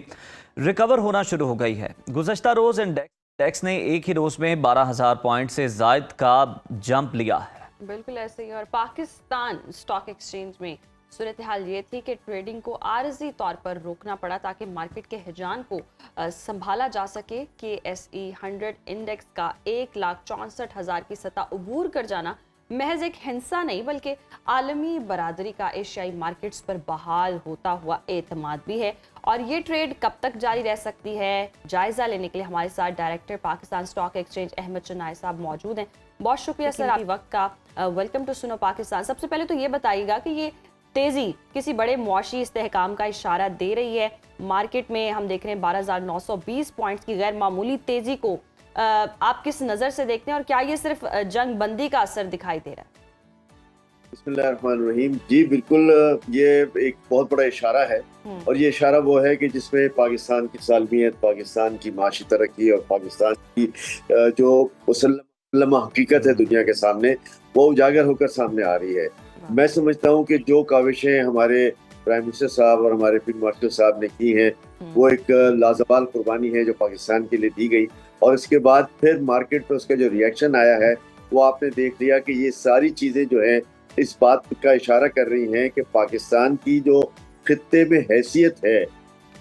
रिकवर होना शुरू हो गई है। गुज़श्ता रोज़ इंडेक्स ने एक ही रोज़ में 12,000 पॉइंट से ज़ायद का जंप लिया है। बिल्कुल ऐसे ही। और पाकिस्तान स्टॉक एक्सचेंज में सूरत हाल ये थी कि ट्रेडिंग को आरजी तौर पर रोकना पड़ा ताकि मार्केट के हिजान को संभाला जा सके। KSE 100 इंडेक्स का 1,64,000 की सतह उबूर कर जाना महज एक हिंसा नहीं बल्कि आलमी बरादरी का एशियाई मार्केट्स पर बहाल होता हुआ एतमाद भी है। और ये ट्रेड कब तक जारी रह सकती है, जायजा लेने के लिए हमारे साथ director Pakistan stock exchange Ahmed Chinoy साहब मौजूद हैं। बहुत शुक्रिया सर आपके वक्त का। वेलकम टू सुनो पाकिस्तान। सबसे पहले तो ये बताइएगा कि ये तेजी किसी बड़े मुआशी इस्तेहकाम का इशारा दे रही है। मार्केट में हम देख रहे हैं 12,920 पॉइंट्स की गैर मामूली तेजी को आप किस नज़र से देखते हैं और क्या ये सिर्फ जंग बंदी का असर दिखाई दे रहा है? बिस्मिल्लाहिर्रहमानिर्रहीम। जी बिल्कुल, ये एक बहुत बड़ा इशारा है और ये इशारा वो है कि जिसमें पाकिस्तान की सालमियत, पाकिस्तान की माशी तरक्की और पाकिस्तान की जो मुसल्लम हकीकत है दुनिया के सामने, वो उजागर होकर सामने आ रही है। मैं समझता हूँ कि जो काविशें हमारे प्राइम मिनिस्टर साहब और हमारे फील्ड मार्शल साहब ने की हैं, वो एक लाजवाल कुर्बानी है जो पाकिस्तान के लिए दी गई। और इसके बाद फिर मार्केट पर उसका जो रिएक्शन आया है वो आपने देख लिया कि ये सारी चीज़ें जो है इस बात का इशारा कर रही हैं कि पाकिस्तान की जो खित्ते में हैसियत है,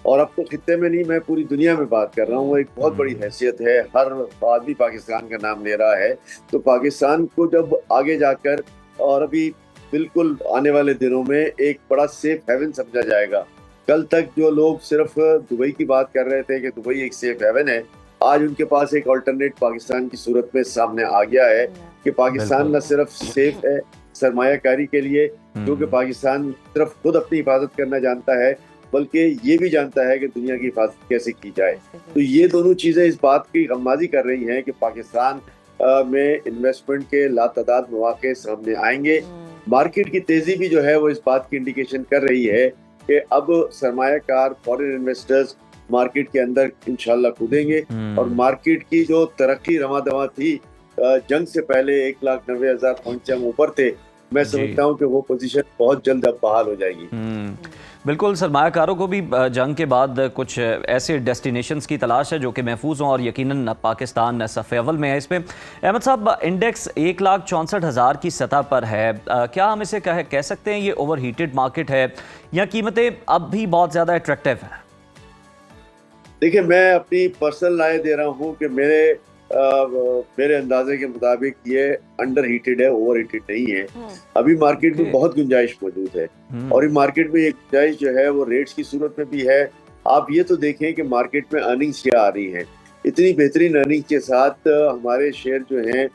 और अब तो खित्ते में नहीं, मैं पूरी दुनिया में बात कर रहा हूँ, एक बहुत बड़ी हैसियत है। हर आदमी पाकिस्तान का नाम ले रहा है। तो पाकिस्तान को जब आगे जाकर और अभी बिल्कुल आने वाले दिनों में एक बड़ा सेफ हेवन समझा जाएगा। कल तक जो लोग सिर्फ दुबई की बात कर रहे थे कि दुबई एक सेफ हेवन है, आज उनके पास एक अल्टरनेट पाकिस्तान की सूरत में सामने आ गया है कि पाकिस्तान न सिर्फ सेफ है सरमायाकारी के लिए, क्योंकि पाकिस्तान सिर्फ खुद अपनी हिफाजत करना जानता है, बल्कि ये भी जानता है कि दुनिया की हिफाजत कैसे की जाए। तो ये दोनों चीज़ें इस बात की गम्माज़ी कर रही हैं कि पाकिस्तान में इन्वेस्टमेंट के लातादाद मौके सामने आएंगे। मार्केट की तेजी भी जो है वो इस बात की इंडिकेशन कर रही है कि अब सरमायाकार फॉरेन इन्वेस्टर्स मार्केट के अंदर इंशाल्लाह कूदेंगे और मार्केट की जो तरक्की रवां-दवां थी जंग से पहले 1,90,000 पॉइंट से हम ऊपर थे, मैं समझता हूँ कि वो पोजीशन बहुत जल्द अब बहाल हो जाएगी। बिल्कुल, सरमायाकारों को भी जंग के बाद कुछ ऐसे डेस्टिनेशंस की तलाश है जो कि महफूज हों और यकीनन पाकिस्तान सफ़े अव्वल में है। इसमें अहमद साहब, इंडेक्स 1,64,000 की सतह पर है। क्या हम इसे कह सकते हैं ये ओवर हीटेड मार्केट है या कीमतें अब भी बहुत ज़्यादा अट्रैक्टिव हैं? देखिए, मैं अपनी पर्सनल राय दे रहा हूँ कि मेरे अंदाजे के मुताबिक ये अंडर हीटेड है, ओवर हीटेड नहीं है। अभी मार्केट में बहुत गुंजाइश मौजूद है और ये मार्केट में ये गुंजाइश जो है वो रेट्स की सूरत में भी है। आप ये तो देखें कि मार्केट में अर्निंग्स क्या आ रही हैं। इतनी बेहतरीन अर्निंग के साथ हमारे शेयर जो हैं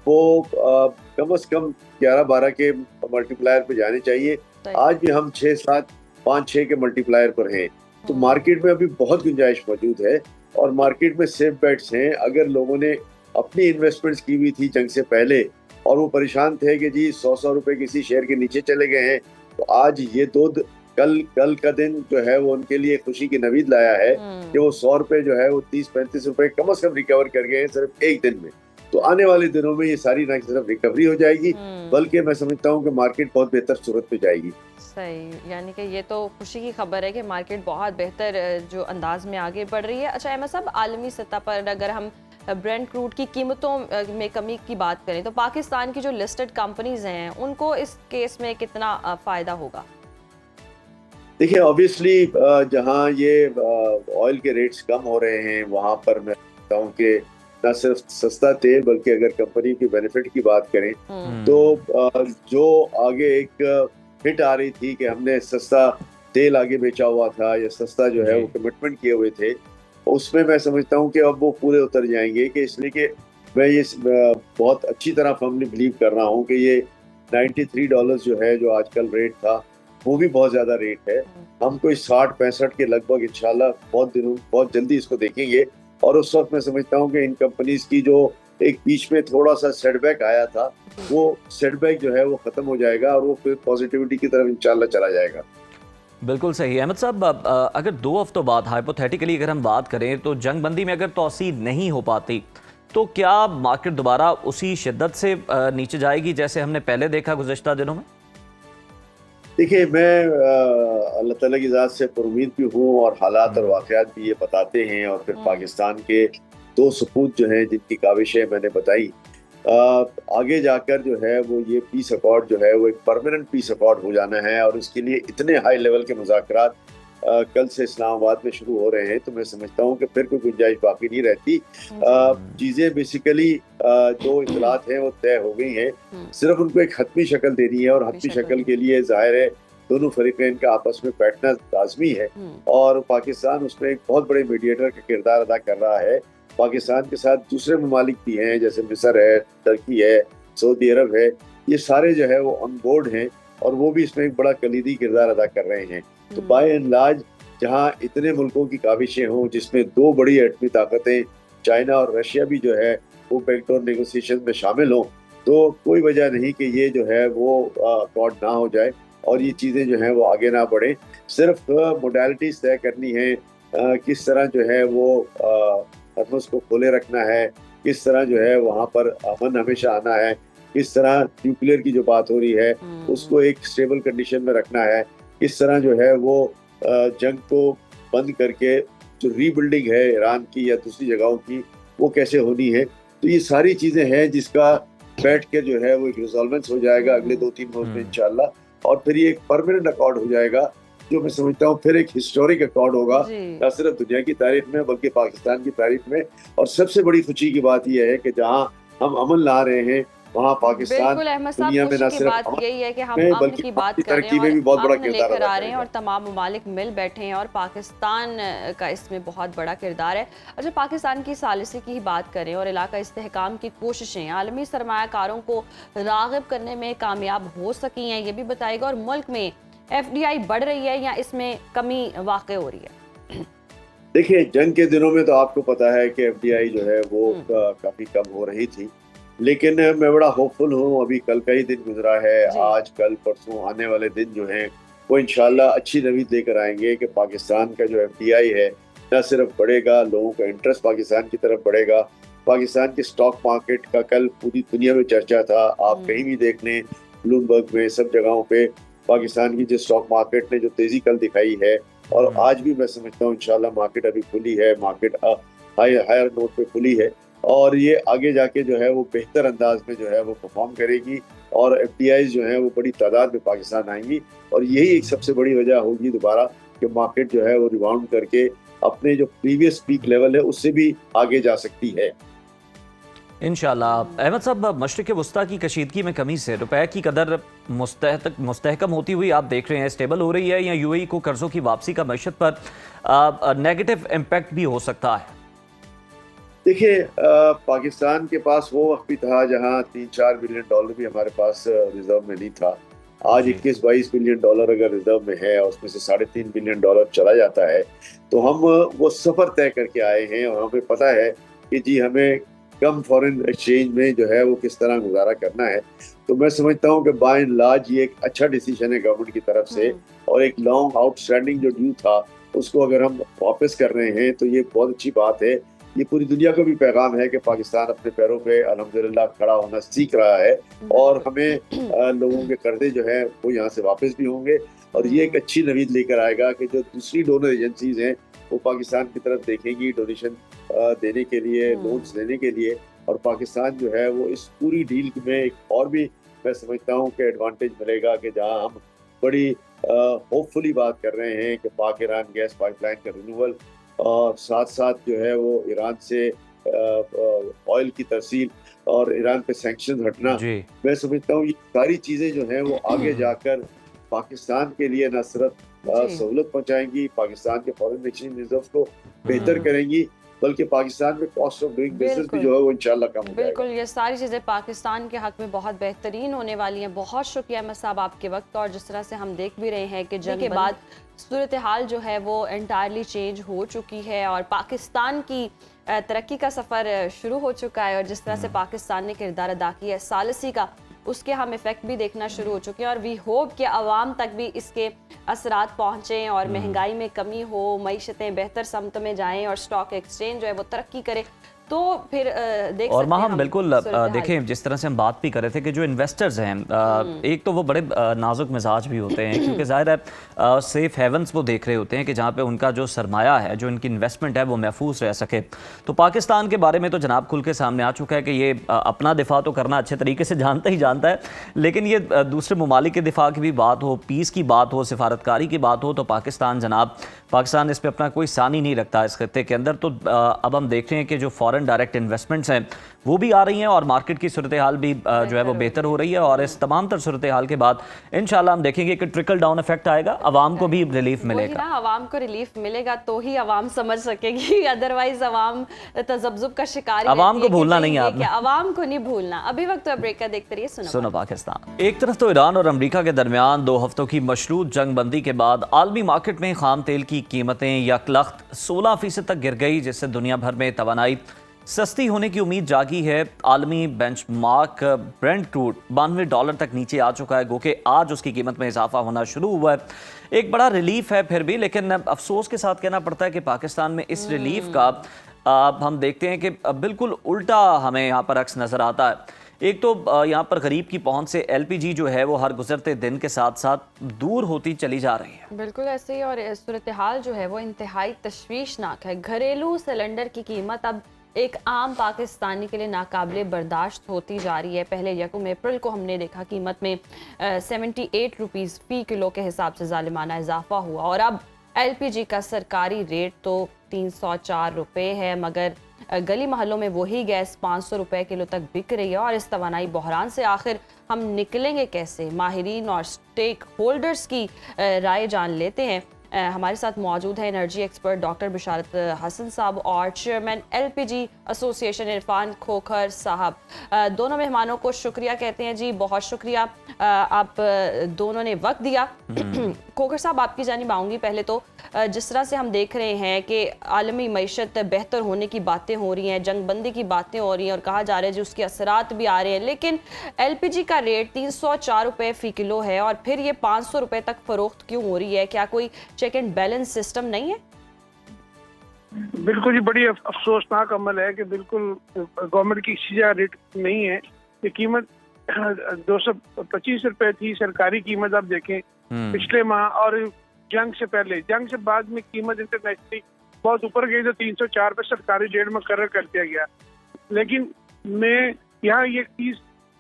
वो कम से कम 11-12 के मल्टीप्लायर पे जाने चाहिए। आज भी हम 6-7, 5-6 के मल्टीप्लायर पर हैं। तो मार्केट में अभी बहुत गुंजाइश मौजूद है और मार्केट में सेफ बेट्स हैं। अगर लोगों ने अपनी इन्वेस्टमेंट्स की हुई थी जंग से पहले और वो परेशान थे कि जी 100 रुपए किसी शेयर के नीचे चले गए हैं, तो आज ये कल का दिन जो है वो उनके लिए खुशी की नवीद लाया है कि वो 100 रुपए जो है वो 30-35 रुपए कम से कम रिकवर कर गए हैं सिर्फ एक दिन में। तो आने वाले दिनों में ये सारी ना सिर्फ रिकवरी हो जाएगी बल्कि मैं समझता हूँ कि मार्केट बहुत बेहतर सूरत पे जाएगी। सही, यानी कि ये तो खुशी की खबर है कि मार्केट बहुत बेहतर जो अंदाज में आगे बढ़ रही है। अच्छा अहमद साहब, आलमी सतह पर अगर हम ब्रेंट क्रूड की कीमतों में कमी की बात करें तो पाकिस्तान की जो लिस्टेड कंपनीज हैं उनको इस केस में कितना फ़ायदा होगा? देखिए, ऑब्वियसली जहाँ ये ऑयल के रेट्स कम हो रहे हैं वहाँ पर मैं कहता हूँ कि न सिर्फ सस्ता तेल बल्कि अगर कंपनी की बेनिफिट की बात करें तो जो आगे एक हिट आ रही थी कि हमने सस्ता तेल आगे बेचा हुआ था या सस्ता जो है वो कमिटमेंट किए हुए थे, उसमें मैं समझता हूँ कि अब वो पूरे उतर जाएंगे। कि इसलिए कि मैं ये बहुत अच्छी तरह फर्मली बिलीव कर रहा हूँ कि ये $93 जो है जो आजकल रेट था वो भी बहुत ज्यादा रेट है। हम कोई 60-65 के लगभग इंशाल्लाह बहुत जल्दी इसको देखेंगे और उस वक्त मैं समझता हूँ कि इन कंपनीज की जो एक बीच में थोड़ा सा सेटबैक आया था वो सेटबैक जो है वो खत्म हो जाएगा और वो फिर पॉजिटिविटी की तरफ इंशाल्लाह चला जाएगा। बिल्कुल सही। अहमद साहब, अगर 2 हफ्तों बाद हाइपोथेटिकली अगर हम बात करें तो जंग बंदी में अगर तौसील नहीं हो पाती तो क्या मार्केट दोबारा उसी शिद्दत से नीचे जाएगी जैसे हमने पहले देखा गुज़श्ता दिनों में? देखिए, मैं अल्लाह ताला की ज़ात से पुरुमीद भी हूँ और हालात और वाक़यात भी ये बताते हैं, और फिर पाकिस्तान के 2 सपूत जो हैं जिनकी काविशें मैंने बताई, आगे जाकर जो है वो ये पीस अकॉर्ड जो है वो एक परमानेंट पीस अकॉर्ड हो जाना है, और इसके लिए इतने हाई लेवल के मुज़ाकरात कल से इस्लामाबाद में शुरू हो रहे हैं। तो मैं समझता हूँ कि फिर कोई गुंजाइश बाकी नहीं रहती। चीज़ें बेसिकली जो इतलात हैं वो तय हो गई हैं, सिर्फ उनको एक हतमी शक्ल देनी है, और हतमी शक्ल के लिए ज़ाहिर है दोनों फरीकैन का आपस में बैठना लाजमी है, और पाकिस्तान उसमें एक बहुत बड़े मीडिएटर का किरदार अदा कर रहा है। पाकिस्तान के साथ दूसरे ममालिक भी हैं, जैसे मिस्र है, टर्की है, सऊदी अरब है, ये सारे जो है वो ऑन बोर्ड हैं, और वो भी इसमें एक बड़ा कलीदी किरदार अदा कर रहे हैं। तो बाय एंड लार्ज जहाँ इतने मुल्कों की काविशें हों, जिसमें 2 बड़ी एटमी ताकतें चाइना और रशिया भी जो है वो बैकडोर नेगोशिएशन में शामिल हों, तो कोई वजह नहीं कि ये जो है वो अकॉर्ड ना हो जाए और ये चीज़ें जो हैं वो आगे ना बढ़ें। सिर्फ मोडालिटीज़ तय करनी है, किस तरह जो है वो हरमुज़ को खोले रखना है, किस तरह जो है वहाँ पर अमन हमेशा आना है, किस तरह न्यूक्लियर की जो बात हो रही है उसको एक स्टेबल कंडीशन में रखना है, किस तरह जो है वो जंग को बंद करके जो रीबिल्डिंग है ईरान की या दूसरी जगहों की वो कैसे होनी है। तो ये सारी चीज़ें हैं जिसका बैठ के जो है वो एक रिजॉल्वेंस हो जाएगा अगले 2-3 रोज में इंशाल्लाह, और फिर ये एक परमानेंट अकॉर्ड हो जाएगा, जो मैं समझता हूँ फिर एक हिस्टोरिक अकॉर्ड होगा, न सिर्फ दुनिया की तारीख में बल्कि पाकिस्तान की तारीख में। और सबसे बड़ी खुशी की बात यह है कि जहाँ हम अमन ला रहे हैं वहाँ पाकिस्तान दुनिया में न सिर्फ बात यही है कि हम में अमन बल्कि की बात कर तरक्की में रहे भी बहुत बड़ा हैं और किरदार लेकर अदा आ रहे हैं, करेगा। और तमाम ममालिक मिल बैठे हैं और पाकिस्तान का इसमें बहुत बड़ा किरदार है। अच्छा, पाकिस्तान की सालिसी की ही बात करें और इलाका इस्तेहकाम की कोशिशें आलमी सरमायाकारों को राग़िब करने में कामयाब हो सकी हैं, ये भी बताएगा। और मुल्क में FDI बढ़ रही है या इसमें कमी वाक़ हो रही है? देखिए, जंग के दिनों में तो आपको पता है कि FDI जो है वो काफ़ी कम हो रही थी, लेकिन मैं बड़ा होपफुल हूँ। अभी कल का ही दिन गुजरा है, आज कल परसों आने वाले दिन जो हैं वो इंशाल्लाह अच्छी नवीद लेकर आएंगे कि पाकिस्तान का जो FDI है न सिर्फ बढ़ेगा, लोगों का इंटरेस्ट पाकिस्तान की तरफ बढ़ेगा। पाकिस्तान के स्टॉक मार्केट का कल पूरी दुनिया में चर्चा था, आप कहीं भी देख लें, ब्लूमबर्ग में, सब जगहों पे पाकिस्तान की जो स्टॉक मार्केट ने जो तेजी कल दिखाई है, और आज भी मैं समझता हूँ इंशाल्लाह मार्केट अभी खुली है, मार्केट हायर नोट पे खुली है, और ये आगे जाके जो है वो बेहतर अंदाज में जो है वो परफॉर्म करेगी, और FDIs जो है वो बड़ी तादाद में पाकिस्तान आएंगी, और यही एक सबसे बड़ी वजह होगी दोबारा कि मार्केट जो है वो रिबाउंड करके अपने जो प्रीवियस पीक लेवल है उससे भी आगे जा सकती है इंशाल्लाह। अहमद साहब, मशरिक़ वस्ता की कशीदगी में कमी से रुपए की कदर मुस्तहकम होती हुई आप देख रहे हैं, स्टेबल हो रही है, या UAE को कर्जों की वापसी का मईशत पर नेगेटिव इम्पैक्ट भी हो सकता है? देखिए, पाकिस्तान के पास वो वक्त भी था जहां $3-4 बिलियन भी हमारे पास रिजर्व में नहीं था। आज 21-22 बिलियन डॉलर अगर रिजर्व में है और उसमें से $3.5 बिलियन चला जाता है, तो हम वो सफ़र तय करके आए हैं, और हमें पता है कि जी हमें कम फॉरेन एक्सचेंज में जो है वो किस तरह गुजारा करना है। तो मैं समझता हूँ कि बाय एंड लार्ज ये एक अच्छा डिसीजन है गवर्नमेंट की तरफ से, और एक लॉन्ग आउटस्टैंडिंग जो ड्यू था उसको अगर हम वापस कर रहे हैं तो ये बहुत अच्छी बात है। ये पूरी दुनिया को भी पैगाम है कि पाकिस्तान अपने पैरों पे अल्हम्दुलिल्लाह खड़ा होना सीख रहा है, और हमें लोगों के कर्जे जो है वो यहाँ से वापस भी होंगे, और ये एक अच्छी नवीद लेकर आएगा कि जो दूसरी डोनर एजेंसीज हैं वो पाकिस्तान की तरफ देखेंगी डोनेशन देने के लिए, लोन्स देने के लिए, और पाकिस्तान जो है वो इस पूरी डील में एक और भी मैं समझता हूँ कि एडवांटेज मिलेगा कि जहाँ हम बड़ी होपफुली बात कर रहे हैं कि पाक ईरान गैस पाइपलाइन का रिन्यूअल, और साथ साथ जो है वो ईरान से ऑयल की तरसील और ईरान पे सैंक्शन हटना, मैं समझता हूँ ये सारी चीज़ें जो हैं वो आगे जाकर पाकिस्तान के लिए न सिर्फ सहूलत पहुंचाएंगी, पाकिस्तान के फॉरेन एक्सचेंज रिजर्व को बेहतर करेंगी, बल्कि पाकिस्तान में कॉस्ट ऑफ डूइंग बिजनेस भी जो है वो इंशाल्लाह कम हो जाएगा। बिल्कुल, ये सारी चीज़ें पाकिस्तान के हक में बहुत बेहतरीन होने वाली हैं। बहुत शुक्रिया अहमद साहब आपके वक्त, और जिस तरह से हम देख भी रहे हैं कि जंग के बाद सूरत हाल जो है वो एंटायरली चेंज हो चुकी है, और पाकिस्तान की तरक्की का सफ़र शुरू हो चुका है, और जिस तरह से पाकिस्तान ने किरदार अदा किया है सालिसी का, उसके हम इफ़ेक्ट भी देखना शुरू हो चुके हैं, और वी होप कि आवाम तक भी इसके असरात पहुँचें और महंगाई में कमी हो, मईशतें बेहतर समत में जाएं और स्टॉक एक्सचेंज जो है वो तरक्की करे। तो फिर देख और सकते माँ हैं हम बिल्कुल सूरत-ए-हाल। देखें, जिस तरह से हम बात भी कर रहे थे कि जो इन्वेस्टर्स हैं एक तो वो बड़े नाजुक मिजाज भी होते हैं, क्योंकि ज़ाहिर है सेफ हेवंस वो देख रहे होते हैं कि जहाँ पे उनका जो सरमाया है, जो इनकी इन्वेस्टमेंट है, वो महफूज रह सके। तो पाकिस्तान के बारे में तो जनाब खुल के सामने आ चुका है कि ये अपना दिफा तो करना अच्छे तरीके से जानता ही जानता है, लेकिन ये दूसरे ममालिक के दिफा की भी बात हो, पीस की बात हो, सिफारतकारी की बात हो, तो पाकिस्तान इस पर अपना कोई सानी नहीं रखता इस खत्ते के अंदर। तो अब हम देख रहे हैं कि जो फॉरेन डायरेक्ट इन्वेस्टमेंट्स हैं वो भी आ रही हैं और मार्केट की सूरत हाल भी जो है वो बेहतर हो रही है। और इस तमाम तर सूरत हाल के बाद इंशाल्लाह हम देखेंगे कि ट्रिकल डाउन इफेक्ट आएगा, आवाम को भी रिलीफ मिलेगा। आवाम को रिलीफ मिलेगा तो ही आवाम समझ सकेगी, अदरवाइज आवाम तजब्जुब का शिकार आवाम को भूलना नहीं है आपने, आवाम को नहीं भूलना। अभी वक्त ब्रेक का देखते रहिए सुनो पाकिस्तान। एक तरफ तो ईरान और अमेरिका के दरमियान 2 हफ्तों की मशरूत जंग बंदी के बाद आलमी मार्केट में खाम तेल की कीमतें यकलख्त 16% तक गिर गई, जिससे दुनिया भर में तवानाई सस्ती होने की उम्मीद जागी है। आलमी बेंचमार्क ब्रेंट क्रूड $92 तक नीचे आ चुका है, गो कि आज उसकी कीमत में इजाफा होना शुरू हुआ है। एक बड़ा रिलीफ है फिर भी, लेकिन अफसोस के साथ कहना पड़ता है कि पाकिस्तान में इस रिलीफ का हम देखते हैं कि बिल्कुल उल्टा हमें यहाँ पर अक्स नज़र आता है। एक तो यहाँ पर गरीब की पहुंच से LPG जो है वो हर गुजरते दिन के साथ साथ दूर होती चली जा रही है। बिल्कुल ऐसे ही, और सूरत हाल जो है वो इंतहाई तशवीशनाक है। घरेलू सिलेंडर की कीमत अब एक आम पाकिस्तानी के लिए नाकाबिले बर्दाश्त होती जा रही है। पहले 1 अप्रैल को हमने देखा कीमत में 78 रुपीज़ फ़ी किलो के हिसाब से जालिमाना इजाफा हुआ, और अब LPG का सरकारी रेट तो 304 रुपये है, मगर गली महलों में वही गैस 500 रुपये किलो तक बिक रही है। और इस तवानाई बहरान से आखिर हम निकलेंगे कैसे? माहिरीन और स्टेक होल्डर्स की राय जान लेते हैं। हमारे साथ मौजूद है एनर्जी एक्सपर्ट डॉक्टर बिशारत हसन साहब और chairman LPG association Irfan Khokhar साहब। दोनों मेहमानों को शुक्रिया कहते हैं जी, बहुत शुक्रिया आप दोनों ने वक्त दिया। खोखर साहब, आपकी जानिब आऊँगी। पहले तो जिस तरह से हम देख रहे हैं कि आलमी मईशत बेहतर होने की बातें हो रही हैं, जंग बंदी की बातें हो रही हैं और कहा जा रहा है जी उसके असरात भी आ रहे हैं, लेकिन LPG का रेट 304 रुपये फ़ी किलो है और फिर ये 500 रुपये तक फ़रोख्त क्यों हो रही है? क्या कोई चेक एंड बैलेंस सिस्टम नहीं है? बिल्कुल जी, बड़ी अफसोसनाक अमल है कि बिल्कुल गवर्नमेंट की सीधा रेट नहीं है। ये कीमत 225 रुपए थी सरकारी कीमत, आप देखें पिछले माह, और जंग से पहले, जंग से बाद में कीमत इंटरनेशनली बहुत ऊपर गई तो 304 पे सरकारी रेट मुकर्रर कर दिया गया। लेकिन मैं यहाँ ये चीज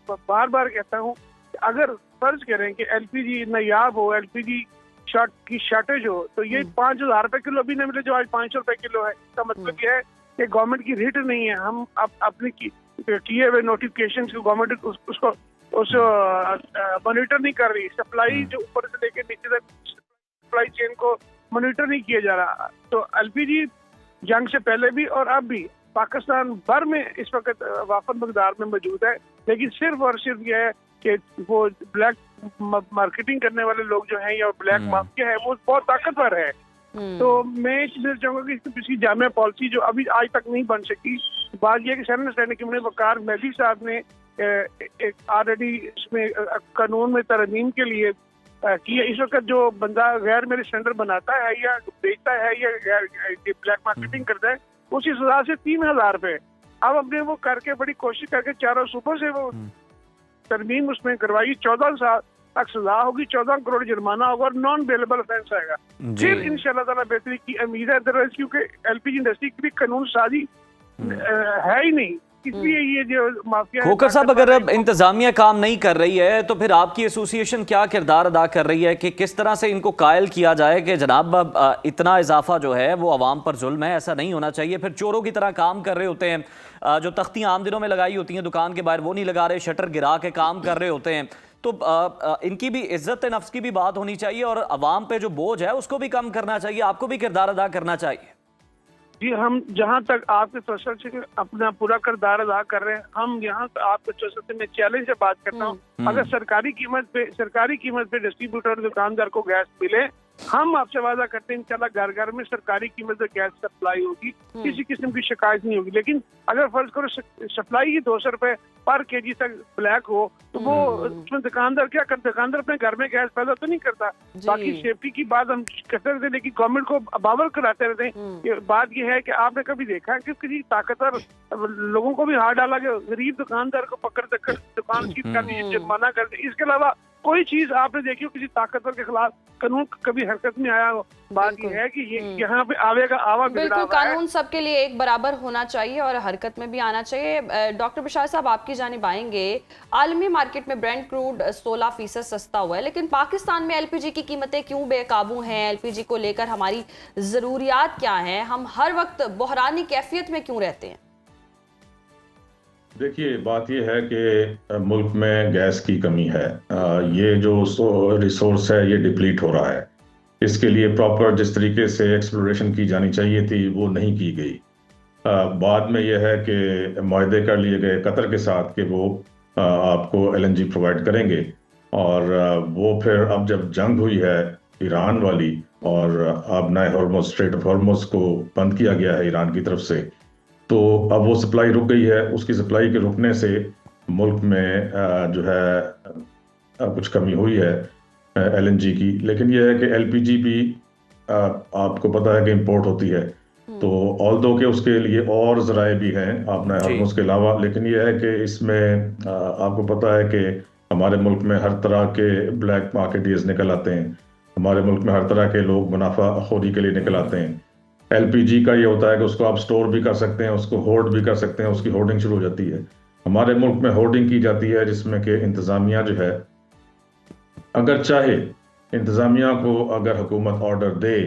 बार बार कहता हूँ, अगर फर्ज करें कि LPG नायाब हो, LPG की शॉर्टेज हो, तो ये 5000 रुपए किलो अभी नहीं मिले जो आज 500 रुपए किलो है। इसका मतलब यह है कि गवर्नमेंट की रेट नहीं है। हम अपने किए हुए नोटिफिकेशन को गवर्नमेंट उसको मॉनिटर नहीं कर रही। सप्लाई जो ऊपर से लेकर नीचे तक सप्लाई चेन को मॉनिटर नहीं किया जा रहा। तो LPG जंग से पहले भी और अब भी पाकिस्तान भर में इस वक्त वाफद मकदार में मौजूद है, लेकिन सिर्फ और सिर्फ यह है कि वो ब्लैक मार्केटिंग करने वाले लोग जो हैं या ब्लैक माफिया है वो बहुत ताकतवर है। तो मैं इसलिए चाहूँगा कि इसकी किसी जामिया पॉलिसी जो अभी आज तक नहीं बन सकी। बात यह कि सैनिक सैनिक वकार मेहदी साहब ने एक ऑलरेडी इसमें कानून में तरमीम के लिए कि इस वक्त जो बंदा गैर मेरे सिलेंडर बनाता है या बेचता है या ब्लैक मार्केटिंग करता है, उसकी सजा से 3000 रुपए। अब अपने वो करके बड़ी कोशिश करके चारों सूबों से वो तरमीम उसमें करवाई, 14 साल तक सजा होगी, 14 करोड़ जुर्माना होगा और नॉन बेलेबल ऑफेंस आएगा। फिर इंशाल्लाह ताला बेहतरी की उम्मीद है। अदरवाइज क्योंकि LPG इंडस्ट्री की भी कानून साजी है ही नहीं, इसलिए ये जो माफिया। खोखर साहब, अगर इंतजामिया काम नहीं कर रही है तो फिर आपकी एसोसिएशन क्या किरदार अदा कर रही है कि किस तरह से इनको कायल किया जाए कि जनाब इतना इजाफा जो है वो आवाम पर जुल्म है, ऐसा नहीं होना चाहिए। फिर चोरों की तरह काम कर रहे होते हैं, जो तख्तियां आम दिनों में लगाई होती हैं दुकान के बाहर वो नहीं लगा रहे, शटर गिरा के काम कर रहे होते हैं। तो इनकी भी इज्जत नफ्स की भी बात होनी चाहिए और अवाम पे जो बोझ है उसको भी कम करना चाहिए। आपको भी किरदार अदा करना चाहिए। जी, हम जहाँ तक आपके तवज्जो से अपना पूरा किरदार अदा कर रहे हैं, हम यहाँ आपके तवज्जो से मैं चैलेंज से बात करता हूँ, अगर सरकारी कीमत पे डिस्ट्रीब्यूटर दुकानदार को गैस मिले हम आपसे वादा करते हैं इंशाल्लाह घर घर में सरकारी कीमत से गैस सप्लाई होगी, किसी किस्म की शिकायत नहीं होगी। लेकिन अगर फर्ज करो सप्लाई ही 200 रुपए पर केजी तक ब्लैक हो तो वो उसमें दुकानदार क्या करता है? दुकानदार अपने घर में गैस पैदा तो नहीं करता। बाकी सेफ्टी की बात हम करते रहते हैं, लेकिन गवर्नमेंट को अबावल कराते रहते हैं। बात ये है कि आपने कभी देखा है कि किसी ताकतवर लोगों को भी हाथ डाला कि गरीब दुकानदार को पकड़ कर दुकान सील कर दीजिए, जुर्माना कर दीजिए? इसके अलावा कोई चीज आपने देखी हो किसी ताकतवर के खिलाफ कानून कभी हरकत में आया हो? बात ये है कि ये यहाँ पे आवेगा आवा बिल्कुल, कानून सबके लिए एक बराबर होना चाहिए और हरकत में भी आना चाहिए। डॉक्टर बशार साहब, आपकी जानिब आएंगे। आलमी मार्केट में ब्रेंट क्रूड 16% सस्ता हुआ है, लेकिन पाकिस्तान में एलपीजी की कीमतें क्यों बेकाबू हैं? एलपीजी को लेकर हमारी जरूरियात क्या हैं? हम हर वक्त बहरानी कैफियत में क्यों रहते हैं? देखिए, बात यह है कि मुल्क में गैस की कमी है। ये जो रिसोर्स है ये डिप्लीट हो रहा है। इसके लिए प्रॉपर जिस तरीके से एक्सप्लोरेशन की जानी चाहिए थी वो नहीं की गई। बाद में यह है कि मुआहदे कर लिए गए कतर के साथ कि वो आपको एलएनजी प्रोवाइड करेंगे, और वो फिर अब जब जंग हुई है ईरान वाली और अब नए हॉर्मुज़, स्ट्रेट ऑफ हॉर्मुज़ को बंद किया गया है ईरान की तरफ से, तो अब वो सप्लाई रुक गई है। उसकी सप्लाई के रुकने से मुल्क में जो है कुछ कमी हुई है एलएनजी की। लेकिन यह है कि एलपीजी भी आपको पता है कि इंपोर्ट होती है, तो ऑल्दो के उसके लिए और ज़राए भी हैं अपने हॉर्मुज़ के अलावा। लेकिन यह है कि इसमें आपको पता है कि हमारे मुल्क में हर तरह के ब्लैक मार्केटियर्स निकल आते हैं। हमारे मुल्क में हर तरह के लोग मुनाफाखोरी के लिए निकल आते हैं। एलपीजी का ये होता है कि उसको आप स्टोर भी कर सकते हैं, उसको होर्ड भी कर सकते हैं, उसकी होर्डिंग शुरू हो जाती है। हमारे मुल्क में होर्डिंग की जाती है जिसमें कि इंतज़ामिया जो है, अगर चाहे इंतज़ामिया को अगर हुकूमत ऑर्डर दे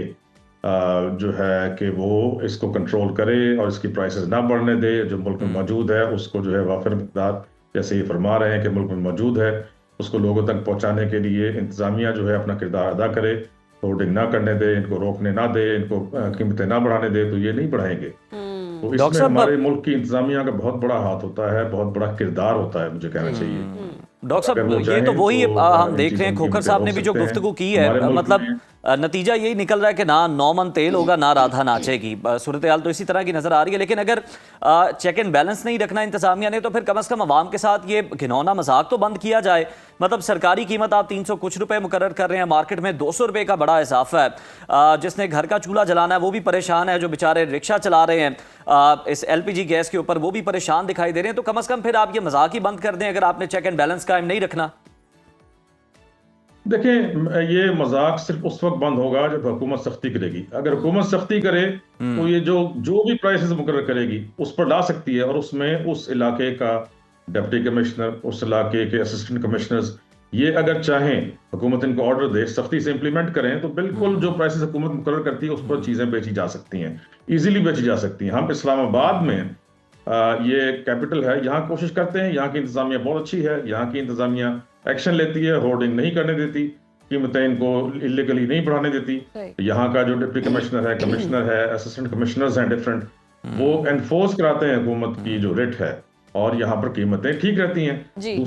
जो है कि वो इसको कंट्रोल करे और इसकी प्राइसेस ना बढ़ने दे, जो मुल्क में मौजूद है उसको जो है वाफिर मिक़दार, जैसे ये फरमा रहे हैं कि मुल्क में मौजूद है, उसको लोगों तक पहुँचाने के लिए इंतज़ामिया जो है अपना किरदार अदा करे, होर्डिंग ना करने दे, इनको रोकने ना दे, इनको कीमतें ना बढ़ाने दे, तो ये नहीं बढ़ाएंगे। तो इसमें हमारे मुल्क की इंतजामिया का बहुत बड़ा हाथ होता है, बहुत बड़ा किरदार होता है, मुझे कहना चाहिए। डॉक्टर साहब, ये तो वही हम देख रहे हैं, खोखर साहब ने भी जो गुफ्तगू की है, मतलब नतीजा यही निकल रहा है कि ना 9 मन तेल होगा ना राधा नाचेगी। सूरत हाल तो इसी तरह की नजर आ रही है। लेकिन अगर चेक एंड बैलेंस नहीं रखना इंतजामिया ने, तो फिर कम से कम अवाम के साथ ये घिनौना मजाक तो बंद किया जाए। मतलब सरकारी कीमत आप 300 कुछ रुपए मुकर्रर कर रहे हैं, मार्केट में 200 रुपए का बड़ा इजाफा है। जिसने घर का चूल्हा जलाना है वो भी परेशान है, जो बेचारे रिक्शा चला रहे हैं इस एलपीजी गैस के ऊपर वो भी परेशान दिखाई दे रहे हैं। तो कम से कम फिर आप ये मजाक ही बंद कर दें अगर आपने चेक एंड बैलेंस कायम नहीं रखना। देखें, ये मजाक सिर्फ उस वक्त बंद होगा जब हुकूमत सख्ती करेगी। अगर हुकूमत सख्ती करे तो ये जो भी प्राइसेस मुकर्रर करेगी उस पर ला सकती है, और उसमें उस इलाके का डिप्टी कमिश्नर, उस इलाके के असिस्टेंट कमिश्नर्स, ये अगर चाहें हुकूमत इनको ऑर्डर दे, सख्ती से इंप्लीमेंट करें, तो बिल्कुल जो प्राइसेस हुकूमत मुकर्रर करती है उस पर चीज़ें बेची जा सकती हैं, ईजिली बेची जा सकती हैं। हम इस्लामाबाद में ये कैपिटल है, यहाँ कोशिश करते हैं, यहाँ की इंतजामिया बहुत अच्छी है, यहाँ की इंतजामिया एक्शन लेती है, होर्डिंग नहीं करने देती, कीमतें इनको इलीगली नहीं बढ़ाने देती। यहाँ का जो डिप्टी कमिश्नर है, असिस्टेंट कमिश्नर्स हैं डिफरेंट, वो एनफोर्स कराते हैं हुकूमत की जो रेट है, और यहाँ पर कीमतें ठीक रहती हैं।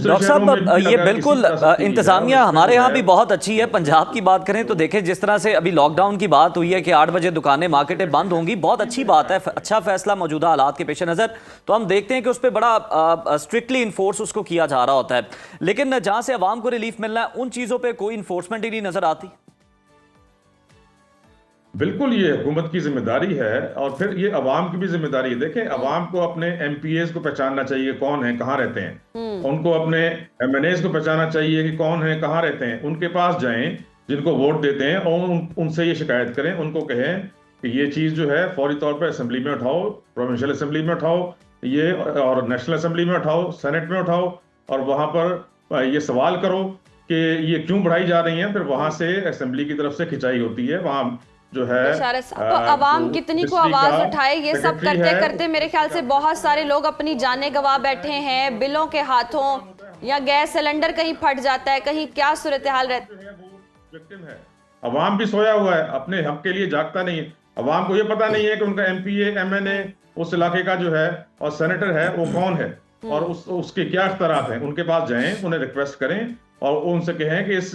डॉक्टर साहब, ये बिल्कुल इंतजामिया हमारे यहाँ भी बहुत अच्छी है। पंजाब की बात करें तो देखें, जिस तरह से अभी लॉकडाउन की बात हुई है कि 8 बजे दुकानें, मार्केटें बंद होंगी, बहुत अच्छी बात है, अच्छा फैसला मौजूदा हालात के पेश नज़र। तो हम देखते हैं कि उस पर बड़ा स्ट्रिक्टली इन्फोर्स उसको किया जा रहा होता है, लेकिन जहाँ से अवाम को रिलीफ मिलना है उन चीज़ों पर कोई इन्फोर्समेंट ही नहीं नजर आती। बिल्कुल, ये हुकूमत की जिम्मेदारी है, और फिर ये अवाम की भी जिम्मेदारी है। देखें, अवाम को अपने MPAs को पहचानना चाहिए, कौन है, कहाँ रहते हैं। उनको अपने MNAs को पहचानना चाहिए कि कौन है, कहाँ रहते हैं। उनके पास जाएं जिनको वोट देते हैं, और उनसे ये शिकायत करें, उनको कहें कि ये चीज़ जो है फौरी तौर पर असेंबली में उठाओ, प्रोविंशियल असेंबली में उठाओ, ये और नेशनल असेंबली में उठाओ, सेनेट में उठाओ, और वहाँ पर ये सवाल करो कि ये क्यों बढ़ाई जा रही है। फिर वहाँ से असेंबली की तरफ से खिंचाई होती है, वहाँ जो है अवाम कितनी को आवाज उठाए, ये सब करते करते मेरे ख्याल से बहुत सारे लोग अपनी जानें गंवा बैठे हैं बिलों के हाथों, या गैस सिलेंडर कहीं फट जाता है, कहीं क्या सूरत हाल रहती है। अवाम भी सोया हुआ है, अपने हक के लिए जागता नहीं है। अवाम को ये पता नहीं है कि उनका MPA, MNA उस इलाके का जो है और सेनेटर है वो कौन है, और उसके क्या इख्तियारात हैं। उनके पास जाएं, उन्हें रिक्वेस्ट करें, और उनसे कहें कि इस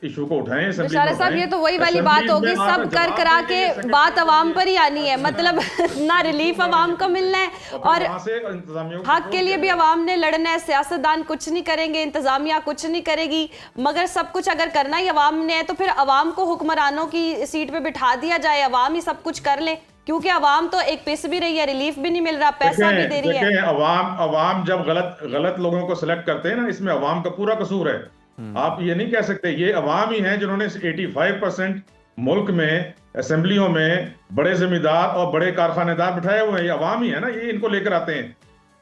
इशू को उठाएं। बेचारे साहब, ये तो वही वाली बात होगी, सब कर करा के बात अवाम पर ही आनी है। मतलब ना रिलीफ अवाम को मिलना है और हक के लिए भी अवाम ने लड़ना है। सियासतदान कुछ नहीं करेंगे, इंतजामिया कुछ नहीं करेगी, मगर सब कुछ अगर करना ही अवाम ने है तो फिर अवाम को हुक्मरानों की सीट पे बिठा दिया जाए, अवाम ही सब कुछ कर ले, क्योंकि अवाम तो एक पिस भी रही है, रिलीफ भी नहीं मिल रहा, पैसा भी दे रही है। अवाम जब गलत लोगों को सिलेक्ट करते हैं ना, इसमें अवाम का पूरा कसूर है। आप ये नहीं कह सकते, ये अवाम ही हैं जिन्होंने 85% मुल्क में असेंबलियों में बड़े जिम्मेदार और बड़े कारखानेदार बिठाए हुए हैं। ये अवाम ही है ना, ये इनको लेकर आते हैं।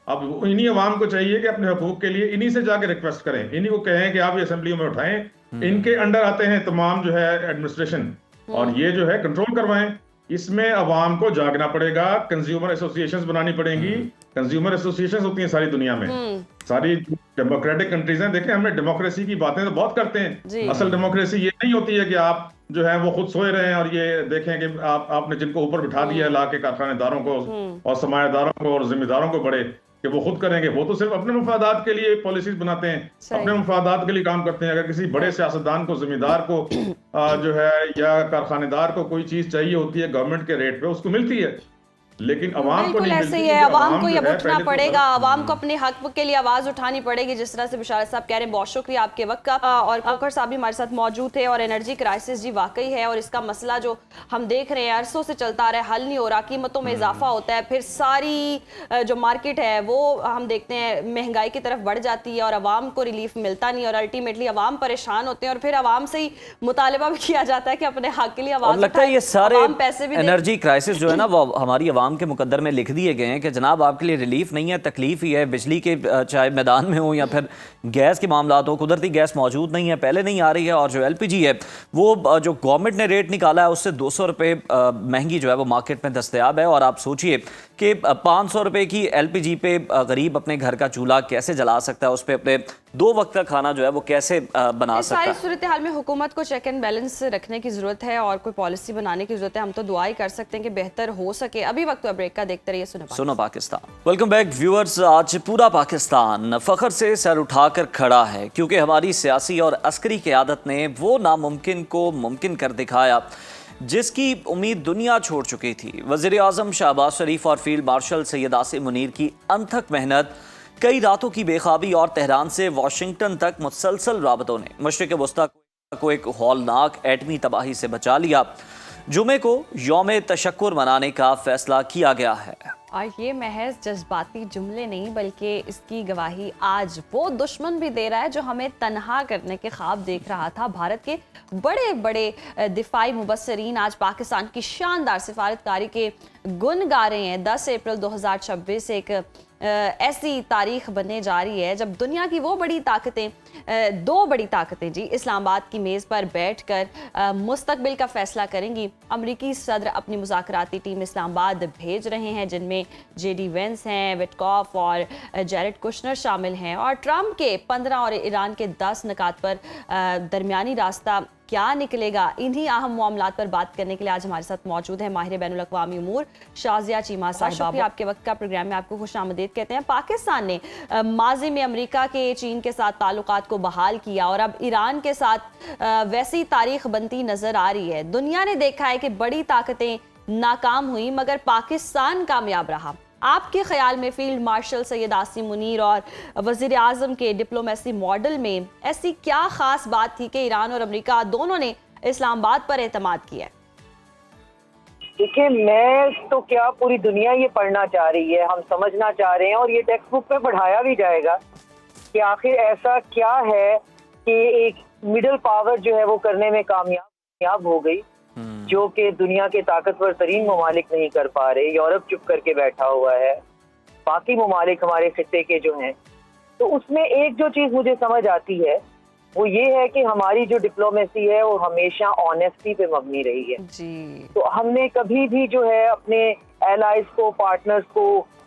अब इन्हीं अवाम को चाहिए कि अपने हकूक के लिए इन्हीं से जाके रिक्वेस्ट करें, इन्हीं को कहें कि आप ये असेंबलियों में उठाएं। इनके अंडर आते हैं तमाम जो है एडमिनिस्ट्रेशन, और ये जो है कंट्रोल करवाएं। इसमें अवाम को जागना पड़ेगा, कंज्यूमर एसोसिएशंस बनानी पड़ेंगी। कंज्यूमर एसोसिएशंस होती हैं सारी दुनिया में, सारी डेमोक्रेटिक कंट्रीज हैं। देखें, हमने डेमोक्रेसी की बातें तो बहुत करते हैं, असल डेमोक्रेसी ये नहीं होती है कि आप जो है वो खुद सोए रहे हैं और ये देखें कि आपने जिनको ऊपर बिठा दिया है ला के कारखानेदारों को और सरमायादारों को और जिम्मेदारों को बड़े, कि वो खुद करेंगे। वो तो सिर्फ अपने मफादात के लिए पॉलिसीज बनाते हैं, अपने मफादात के लिए काम करते हैं। अगर किसी बड़े सियासतदान को, जिम्मेदार को जो है या कारखानेदार को कोई चीज चाहिए होती है गवर्नमेंट के रेट पे, उसको मिलती है, लेकिन अवाम को नहीं मिलती। ऐसे ही है, अवाम को ये उठना पड़ेगा, अवाम को अपने हक के लिए आवाज उठानी पड़ेगी, जिस तरह से बिशारत साहब कह रहे हैं। बहुत शुक्रिया आपके वक्त का। और खोखर साहब भी हमारे साथ मौजूद थे। और एनर्जी क्राइसिस जी वाकई है, और इसका मसला जो हम देख रहे हैं अरसों से चलता आ रहा है, हल नहीं हो रहा, कीमतों में इजाफा होता है, फिर सारी जो मार्केट है वो हम देखते हैं महंगाई की तरफ बढ़ जाती है और अवाम को रिलीफ मिलता नहीं, और अल्टीमेटली अवाम परेशान होते हैं, और फिर अवाम से ही मुतालबा भी किया जाता है कि अपने हक के लिए आवाज उठाएं। लगता है ये सारे पैसे भी एनर्जी क्राइसिस जो है ना वो हमारी अवाम के मुकद्दर में लिख दिए गए हैं कि जनाब आपके लिए रिलीफ नहीं है, तकलीफ ही है। बिजली के चाहे मैदान में हो या फिर गैस के मामलात हो, कुदरती गैस मौजूद नहीं है, पहले नहीं आ रही है, और जो एलपीजी है वो जो गवर्नमेंट ने रेट निकाला है उससे 200 रुपये महंगी जो है वो मार्केट में दस्तयाब है। और आप सोचिए कि 500 रुपये की एलपीजी पे गरीब अपने घर का चूल्हा कैसे जला सकता है, उस पर अपने 2 वक्त का खाना जो है वो कैसे बना सकता है। सारी सूरत हाल में हुकूमत को चेक एंड बैलेंस रखने की जरूरत है और कोई पॉलिसी बनाने की जरूरत है। हम तो दुआ ही कर सकते हैं कि बेहतर हो सके। अभी वक्त ब्रेक का, देखते रहिए सुनो पाकिस्तान। Welcome back viewers. आज पूरा पाकिस्तान फख्र से सर उठाकर खड़ा है, क्योंकि हमारी सियासी और अस्करी क़यादत ने वो नामुमकिन को मुमकिन कर दिखाया जिसकी उम्मीद दुनिया छोड़ चुकी थी। वज़ीर आज़म शहबाज शरीफ और फील्ड मार्शल सैयद आसिम मुनीर की अनथक मेहनत, कई रातों की बेखाबी और तेहरान से वाशिंगटन तक मुसलसल राबतों ने मशरिक़ वस्ता को एक हौलनाक एटमी तबाही से बचा लिया। जुमे को यौम तशक्कुर मनाने का फैसला किया गया है। और ये महज जज्बाती जुमले नहीं, बल्कि इसकी गवाही आज वो दुश्मन भी दे रहा है जो हमें तनहा करने के ख्वाब देख रहा था। भारत के बड़े बड़े दिफाई मुबस्सरीन आज पाकिस्तान की शानदार सिफारतकारी के गुन गा रहे हैं। 10 अप्रैल 2026 एक ऐसी तारीख बनने जा रही है जब दुनिया की वो बड़ी ताकतें, 2 बड़ी ताकतें जी इस्लामाबाद की मेज़ पर बैठकर मुस्तकबिल का फैसला करेंगी। अमरीकी सदर अपनी मुज़ाकराती टीम इस्लामाबाद भेज रहे हैं, जिनमें जेडी वेंस हैं, विटकॉफ और जेरेड कुशनर शामिल हैं। और ट्रंप के 15 और ईरान के 10 निकात पर दरमियानी रास्ता क्या निकलेगा, इन्हीं अहम मामलात पर बात करने के लिए आज हमारे साथ मौजूद है माहिर बैनुल-अक़वामी उमूर शाज़िया चीमा साहिबा। आपके वक्त का प्रोग्राम में आपको खुशामदीद कहते हैं। पाकिस्तान ने माजी में अमेरिका के, चीन के साथ ताल्लुकात को बहाल किया और अब ईरान के साथ वैसी तारीख बनती नजर आ रही है। दुनिया ने देखा है कि बड़ी ताकतें नाकाम हुई मगर पाकिस्तान कामयाब रहा। आपके ख्याल में फील्ड मार्शल सैयद आसिम मुनीर और वज़ीर आज़म के डिप्लोमेसी मॉडल में ऐसी क्या खास बात थी कि ईरान और अमेरिका दोनों ने इस्लामाबाद पर एतमाद किया? देखिए, मैं तो क्या, पूरी दुनिया ये पढ़ना चाह रही है, हम समझना चाह रहे हैं और ये टेक्स्ट बुक में पढ़ाया भी जाएगा कि आखिर ऐसा क्या है कि एक मिडिल पावर जो है वो करने में कामयाब हो गई, जो कि दुनिया के ताकतवर तरीन ममालिक नहीं कर पा रहे। यूरोप चुप करके बैठा हुआ है, बाकी ममालिक हमारे खित्ते के जो हैं। तो उसमें एक जो चीज़ मुझे समझ आती है वो ये है कि हमारी जो डिप्लोमेसी है वो हमेशा ऑनेस्टी पे मबनी रही है जी। तो हमने कभी भी जो है अपने एलाइज को, पार्टनर्स को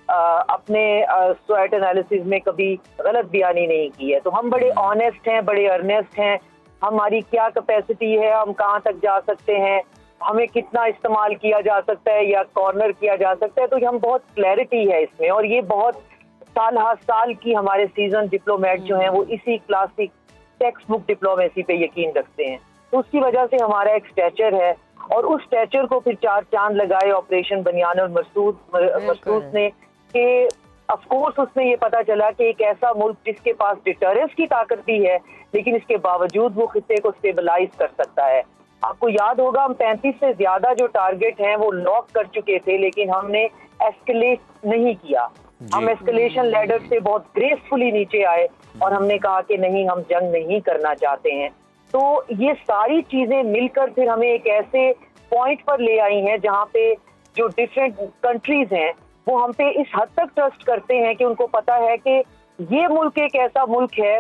अपने स्वैट एनालिसिस में कभी गलत बयानी नहीं की है। तो हम बड़े ऑनेस्ट हैं, बड़े अर्नेस्ट हैं। हमारी क्या कैपेसिटी है, हम कहाँ तक जा सकते हैं, हमें कितना इस्तेमाल किया जा सकता है या कॉर्नर किया जा सकता है, तो हम बहुत क्लैरिटी है इसमें। और ये बहुत साल हर साल की हमारे सीजन डिप्लोमेट जो हैं वो इसी क्लासिक टेक्स्ट बुक डिप्लोमेसी पे यकीन रखते हैं। तो उसकी वजह से हमारा एक स्टैचर है, और उस स्टैचर को फिर 4 चांद लगाए ऑपरेशन बनियान और मरसूस ने कि ऑफ कोर्स उसमें ये पता चला कि एक ऐसा मुल्क जिसके पास डिटरेंस की ताकत भी है, लेकिन इसके बावजूद वो खित्ते को स्टेबलाइज कर सकता है। आपको याद होगा हम 35 से ज्यादा जो टारगेट हैं वो लॉक कर चुके थे, लेकिन हमने एस्केलेट नहीं किया। हम एस्केलेशन लैडर से बहुत ग्रेसफुली नीचे आए और हमने कहा कि नहीं, हम जंग नहीं करना चाहते हैं। तो ये सारी चीजें मिलकर फिर हमें एक ऐसे पॉइंट पर ले आई हैं जहाँ पे जो डिफरेंट कंट्रीज हैं वो हम पे इस हद तक ट्रस्ट करते हैं कि उनको पता है कि ये मुल्क एक ऐसा मुल्क है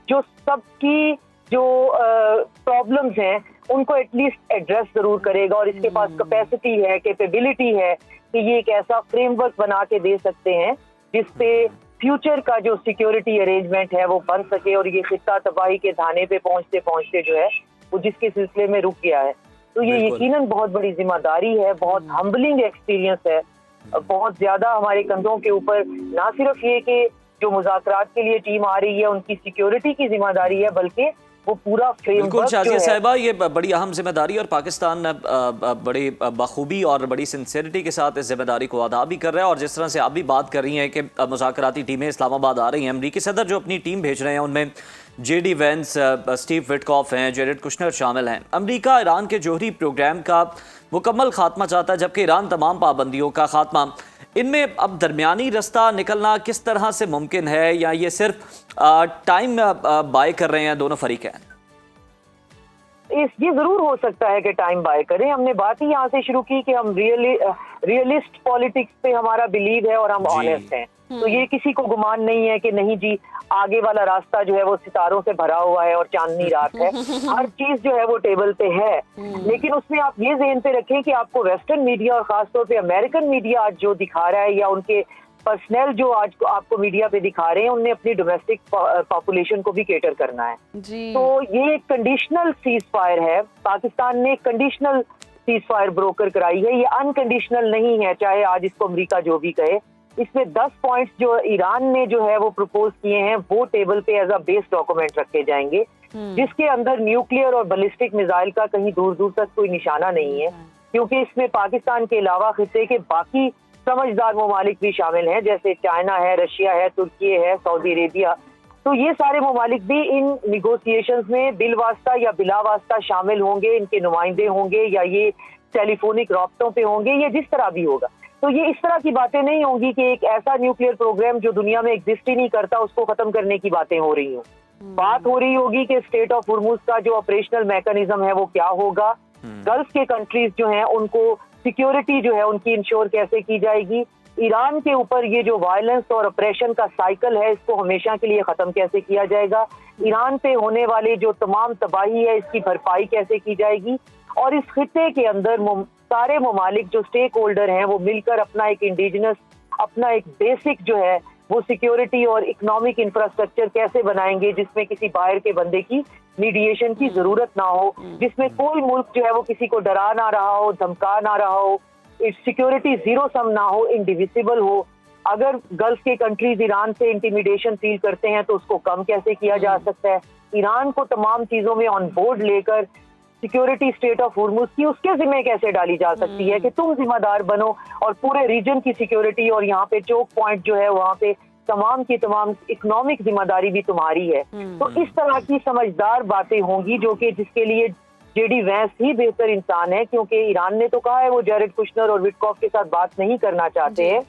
जो सबकी जो प्रॉब्लम्स हैं उनको एटलीस्ट एड्रेस जरूर करेगा, और इसके पास कैपेसिटी है, कैपेबिलिटी है कि ये एक ऐसा फ्रेमवर्क बना के दे सकते हैं जिसपे फ्यूचर का जो सिक्योरिटी अरेंजमेंट है वो बन सके, और ये खित्ता तबाही के धाने पे पहुंचते पहुंचते जो है वो जिसके सिलसिले में रुक गया है। तो ये यकीनन बहुत बड़ी जिम्मेदारी है, बहुत हम्बलिंग एक्सपीरियंस है, बहुत ज्यादा हमारे कंधों के ऊपर ना सिर्फ ये कि जो मुज़ाकरात के लिए टीम आ रही है उनकी सिक्योरिटी की जिम्मेदारी है, बल्कि वो पूरा बिल्कुल फ्रेमवर्क शाजिया साहिबा, ये बड़ी अहम जिम्मेदारी और पाकिस्तान बड़ी बखूबी और बड़ी सिंसियरिटी के साथ इस जिम्मेदारी को अदा भी कर रहा है। और जिस तरह से आप भी बात कर रही हैं कि मुज़ाकराती टीमें इस्लामाबाद आ रही हैं, अमरीकी सदर जो अपनी टीम भेज रहे हैं उनमें JD वेंस, स्टीव विटकॉफ हैं, जेरेड कुशनर शामिल हैं। अमरीका ईरान के जौहरी प्रोग्राम का मुकम्मल खात्मा चाहता है, जबकि ईरान तमाम पाबंदियों का खात्मा। इनमें अब दरमियानी रास्ता निकलना किस तरह से मुमकिन है, या ये सिर्फ टाइम बाय कर रहे हैं दोनों फरीक हैं? ये जरूर हो सकता है कि टाइम बाय करें। हमने बात ही यहाँ से शुरू की कि हम रियलिस्ट पॉलिटिक्स पे हमारा बिलीव है और हम ऑनेस्ट हैं। तो ये किसी को गुमान नहीं है कि नहीं जी आगे वाला रास्ता जो है वो सितारों से भरा हुआ है और चांदनी रात है। हर चीज जो है वो टेबल पे है, लेकिन उसमें आप ये ज़हन पे रखें कि आपको वेस्टर्न मीडिया और खासतौर पे अमेरिकन मीडिया आज जो दिखा रहा है, या उनके पर्सनल जो आज आपको मीडिया पे दिखा रहे हैं, उनने अपनी डोमेस्टिक पॉपुलेशन को भी केटर करना है जी। तो ये एक कंडीशनल सीज फायर है, पाकिस्तान ने कंडीशनल सीज फायर ब्रोकर कराई है, ये अनकंडीशनल नहीं है, चाहे आज इसको अमेरिका जो भी कहे। इसमें 10 पॉइंट्स जो ईरान ने जो है वो प्रपोज किए हैं वो टेबल पे एज अ बेस डॉक्यूमेंट रखे जाएंगे, जिसके अंदर न्यूक्लियर और बैलिस्टिक मिसाइल का कहीं दूर दूर तक कोई निशाना नहीं है, क्योंकि इसमें पाकिस्तान के अलावा खित्ते के बाकी समझदार ममालिक भी शामिल हैं, जैसे चाइना है, रशिया है, तुर्की है, सऊदी अरेबिया। तो ये सारे ममालिक भी इन निगोशिएशंस में बिलवास्ता या बिलावास्ता शामिल होंगे, इनके नुमाइंदे होंगे, या ये टेलीफोनिक रब्तों पे होंगे, या जिस तरह भी होगा। तो ये इस तरह की बातें नहीं होंगी कि एक ऐसा न्यूक्लियर प्रोग्राम जो दुनिया में एग्जिस्ट ही नहीं करता उसको खत्म करने की बातें हो रही हों। बात हो रही होगी कि स्टेट ऑफ हुर्मुज का जो ऑपरेशनल मैकेनिज्म है वो क्या होगा, गल्फ के कंट्रीज जो हैं उनको सिक्योरिटी जो है उनकी इंश्योर कैसे की जाएगी, ईरान के ऊपर ये जो वायलेंस और ऑपरेशन का साइकिल है इसको हमेशा के लिए खत्म कैसे किया जाएगा, ईरान पे होने वाले जो तमाम तबाही है इसकी भरपाई कैसे की जाएगी, और इस खित्ते के अंदर सारे ममालिक जो स्टेक होल्डर हैं वो मिलकर अपना एक इंडिजिनस, अपना एक बेसिक जो है वो सिक्योरिटी और इकोनॉमिक इंफ्रास्ट्रक्चर कैसे बनाएंगे जिसमें किसी बाहर के बंदे की मीडिएशन की जरूरत ना हो, जिसमें कोई मुल्क जो है वो किसी को डरा ना रहा हो, धमका ना रहा हो, सिक्योरिटी जीरो सम ना हो, इंडिविजिबल हो। अगर गल्फ के कंट्रीज ईरान से इंटिमिडेशन फील करते हैं तो उसको कम कैसे किया जा सकता है, ईरान को तमाम चीजों में ऑन बोर्ड लेकर सिक्योरिटी स्टेट ऑफ हुर्मुज की उसके जिम्मे कैसे डाली जा सकती है कि तुम जिम्मेदार बनो और पूरे रीजन की सिक्योरिटी, और यहाँ पे चोक पॉइंट जो है वहाँ पे तमाम की तमाम इकोनॉमिक जिम्मेदारी भी तुम्हारी है। तो इस तरह की समझदार बातें होंगी जो कि जिसके लिए JD वेंस ही बेहतर इंसान है, क्योंकि ईरान ने तो कहा है वो जेरेड कुशनर और विटकॉफ के साथ बात नहीं करना चाहते हैं।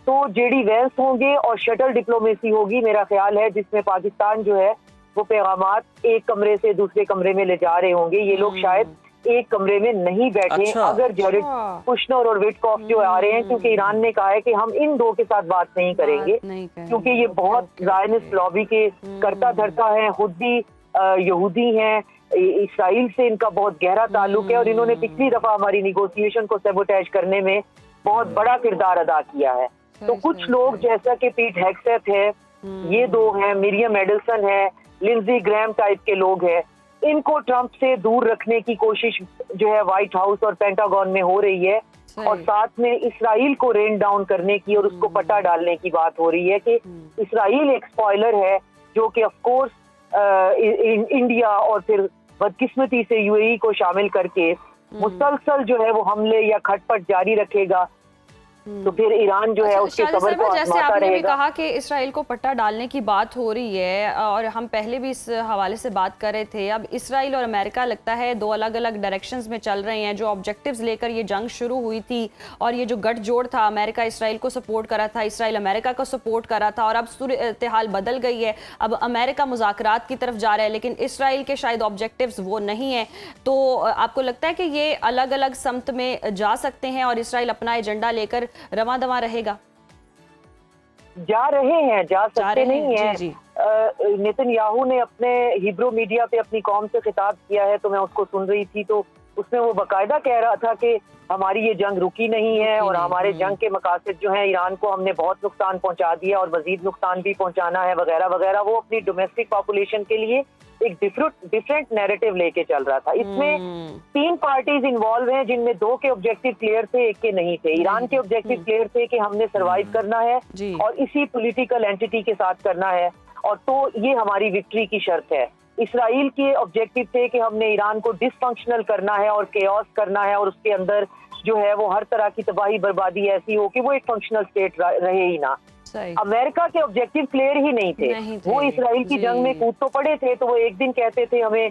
तो JD वेंस होंगे और शटल डिप्लोमेसी होगी मेरा ख्याल है, जिसमें पाकिस्तान जो है वो पैगामात एक कमरे से दूसरे कमरे में ले जा रहे होंगे। ये लोग शायद एक कमरे में नहीं बैठे अगर जेरेड कुशनर और विटकॉफ जो आ रहे हैं, क्योंकि ईरान ने कहा है कि हम इन दो के साथ बात नहीं करेंगे क्योंकि ये बहुत जायनिस्ट लॉबी के करता धरता है, खुद भी यहूदी हैं, इसराइल से इनका बहुत गहरा ताल्लुक है और इन्होंने पिछली दफा हमारी निगोशिएशन को सैबोटेज करने में बहुत बड़ा किरदार अदा किया है। तो कुछ लोग जैसा कि पीट हेग्सेथ है, ये दो हैं, मिरियम एडल्सन है, लिंडजी ग्रैम टाइप के लोग हैं, इनको ट्रंप से दूर रखने की कोशिश जो है व्हाइट हाउस और पेंटागन में हो रही है, और साथ में इसराइल को रेन डाउन करने की और उसको पटा डालने की बात हो रही है कि इसराइल एक स्पॉइलर है जो कि ऑफ कोर्स इंडिया और फिर बदकिस्मती से यूएई को शामिल करके मुसलसल जो है वो हमले या खटपट जारी रखेगा, तो फिर ईरान जो है उसके सबर को जैसे आजमाता आपने भी रहेगा। कहा कि इसराइल को पट्टा डालने की बात हो रही है और हम पहले भी इस हवाले से बात कर रहे थे। अब इसराइल और अमेरिका लगता है दो अलग अलग डायरेक्शंस में चल रहे हैं। जो ऑब्जेक्टिव्स लेकर ये जंग शुरू हुई थी और ये जो गठजोड़ था, अमेरिका इसराइल को सपोर्ट कर रहा था, इसराइल अमेरिका को सपोर्ट कर रहा था, और अब सूरत-ए-हाल बदल गई है। अब अमेरिका मुज़ाकरात की तरफ जा रहा है लेकिन इसराइल के शायद ऑब्जेक्टिव्स वो नहीं है। तो आपको लगता है कि ये अलग अलग समत में जा सकते हैं और इसराइल अपना एजेंडा लेकर रवां दवां रहेगा? जा रहे हैं, जा सकते नहीं है। जी। नेतन्याहू ने अपने हिब्रू मीडिया पे अपनी कौम से खिताब किया है, तो मैं उसको सुन रही थी, तो उसमें वो बाकायदा कह रहा था कि हमारी ये जंग रुकी नहीं है और हमारे जंग के मकासद जो हैं, ईरान को हमने बहुत नुकसान पहुंचा दिया और मजीद नुकसान भी पहुंचाना है वगैरह वगैरह। वो अपनी डोमेस्टिक पॉपुलेशन के लिए एक डिफरेंट नैरेटिव लेके चल रहा था। इसमें 3 पार्टीज इन्वॉल्व हैं जिनमें 2 के ऑब्जेक्टिव क्लियर थे, 1 के नहीं थे। ईरान के ऑब्जेक्टिव क्लियर थे कि हमने सरवाइव करना है और इसी पॉलिटिकल एंटिटी के साथ करना है, और तो ये हमारी विक्ट्री की शर्त है। इसराइल के ऑब्जेक्टिव थे कि हमने ईरान को डिसफंक्शनल करना है और केओस करना है, और उसके अंदर जो है वो हर तरह की तबाही बर्बादी ऐसी हो कि वो एक फंक्शनल स्टेट रहे ही ना। अमेरिका के ऑब्जेक्टिव क्लियर ही नहीं थे। वो इसराइल की जंग में कूद तो पड़े थे, तो वो एक दिन कहते थे हमें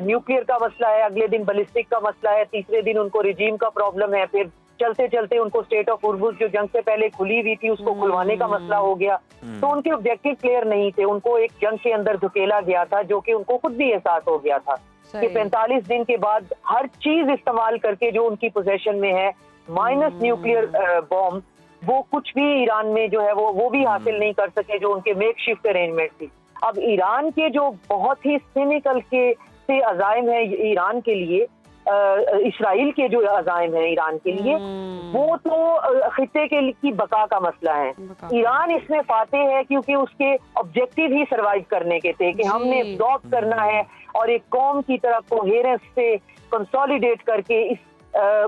न्यूक्लियर का मसला है, अगले दिन बैलिस्टिक का मसला है, तीसरे दिन उनको रिजीम का प्रॉब्लम है, फिर चलते चलते उनको स्टेट ऑफ हुर्मुज़ जो जंग से पहले खुली हुई थी उसको खुलवाने का मसला हो गया। तो उनके ऑब्जेक्टिव क्लियर नहीं थे, उनको एक जंग के अंदर धकेला गया था जो कि उनको खुद भी एहसास हो गया था कि 45 दिन के बाद हर चीज इस्तेमाल करके जो उनकी पोजेशन में है माइनस न्यूक्लियर बॉम्ब, वो कुछ भी ईरान में जो है वो भी हासिल नहीं कर सके जो उनके मेकशिफ्ट अरेंजमेंट थी। अब ईरान के जो बहुत ही सिनिकल के से अज़ाइम है ईरान के लिए, इसराइल के जो अज़ाइम है ईरान के लिए, वो तो खित्ते के की बका का मसला है। ईरान इसमें फाते है क्योंकि उसके ऑब्जेक्टिव ही सरवाइव करने के थे कि हमने एब्जॉर्ब करना है और एक कौम की तरफ कोहेरेंस से कंसोलिडेट करके इस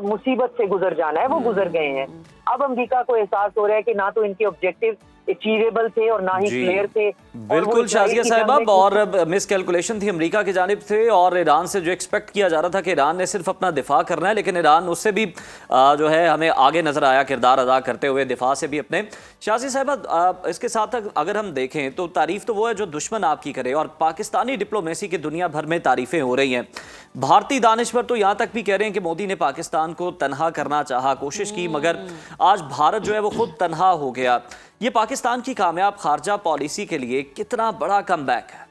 मुसीबत से गुजर जाना है। वो गुजर गए हैं। अब अमेरिका को एहसास हो रहा है कि ना तो इनके ऑब्जेक्टिव अचीवेबल थे और ना ही क्लियर थे। बिल्कुल शाजिया साहिबा, और मिस कैलकुलेशन थी अमेरिका की जानिब से, और ईरान से जो एक्सपेक्ट किया जा रहा था कि ईरान ने सिर्फ अपना दिफा करना है, लेकिन ईरान उससे भी जो है हमें आगे नजर आया किरदार अदा करते हुए, दिफा से भी अपने। शाजिया साहिबा, इसके साथ अगर हम देखें तो तारीफ तो वो है जो दुश्मन आपकी करे, और पाकिस्तानी डिप्लोमेसी की दुनिया भर में तारीफें हो रही हैं। भारतीय दानिश्वर तो यहाँ तक भी कह रहे हैं कि मोदी ने पाकिस्तान को तनहा करना चाहा, कोशिश की, मगर आज भारत जो है वो खुद तनहा हो गया। ये पाकिस्तान की कामयाब खारजा पॉलिसी के लिए कितना बड़ा कमबैक है?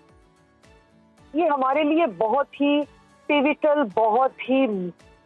ये हमारे लिए बहुत ही पिविटल, बहुत ही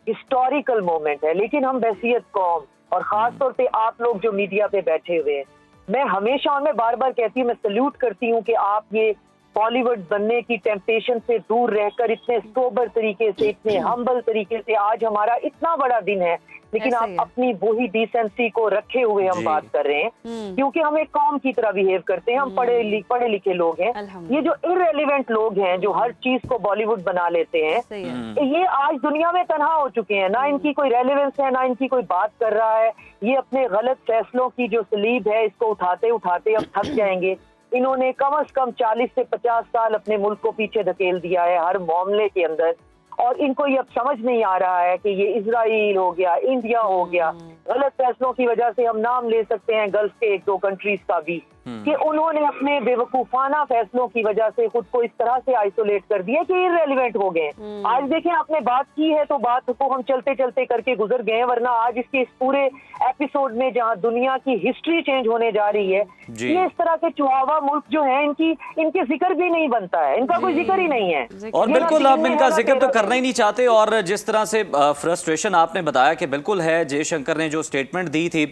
हिस्टोरिकल मोमेंट है। लेकिन हम बहसियत कौम और खास तौर पे आप लोग जो मीडिया पे बैठे हुए हैं, मैं हमेशा और मैं बार बार कहती हूँ, मैं सल्यूट करती हूँ कि आप ये बॉलीवुड बनने की टेम्पटेशन से दूर रहकर इतने सोबर तरीके से, इतने हम्बल तरीके से आज हमारा इतना बड़ा दिन है, लेकिन आप अपनी वही डिसेंसी को रखे हुए हम बात कर रहे हैं, क्योंकि हम एक कौम की तरह बिहेव करते हैं। हम पढ़े लिखे लोग हैं। ये जो इररेलेवेंट लोग हैं जो हर चीज को बॉलीवुड बना लेते हैं, ये आज दुनिया में तनहा हो चुके हैं। ना इनकी कोई रेलेवेंस है, ना इनकी कोई बात कर रहा है। ये अपने गलत फैसलों की जो सलीब है, इसको उठाते उठाते अब थक जाएंगे। इन्होंने कम से कम 40 से 50 साल अपने मुल्क को पीछे धकेल दिया है हर मामले के अंदर, और इनको ये अब समझ नहीं आ रहा है कि ये इजराइल हो गया, इंडिया हो गया, गलत फैसलों की वजह से हम नाम ले सकते हैं गल्फ के 1-2 कंट्रीज का भी, कि उन्होंने अपने बेवकूफाना फैसलों की वजह से खुद को इस तरह से आइसोलेट कर दिया कि इररेलेवेंट हो गए। आज देखें, आपने बात की है तो बात को हम चलते चलते करके गुजर गए, वरना आज इसके इस पूरे एपिसोड में जहां दुनिया की हिस्ट्री चेंज होने जा रही है, ये इस तरह के चुहावा मुल्क जो है इनके जिक्र भी नहीं बनता है, इनका कोई जिक्र ही नहीं है। और बिल्कुल आप इनका जिक्र तो करना ही नहीं चाहते। और जिस तरह से फ्रस्ट्रेशन आपने बताया कि बिल्कुल है, जयशंकर ने जो स्टेटमेंट दी थी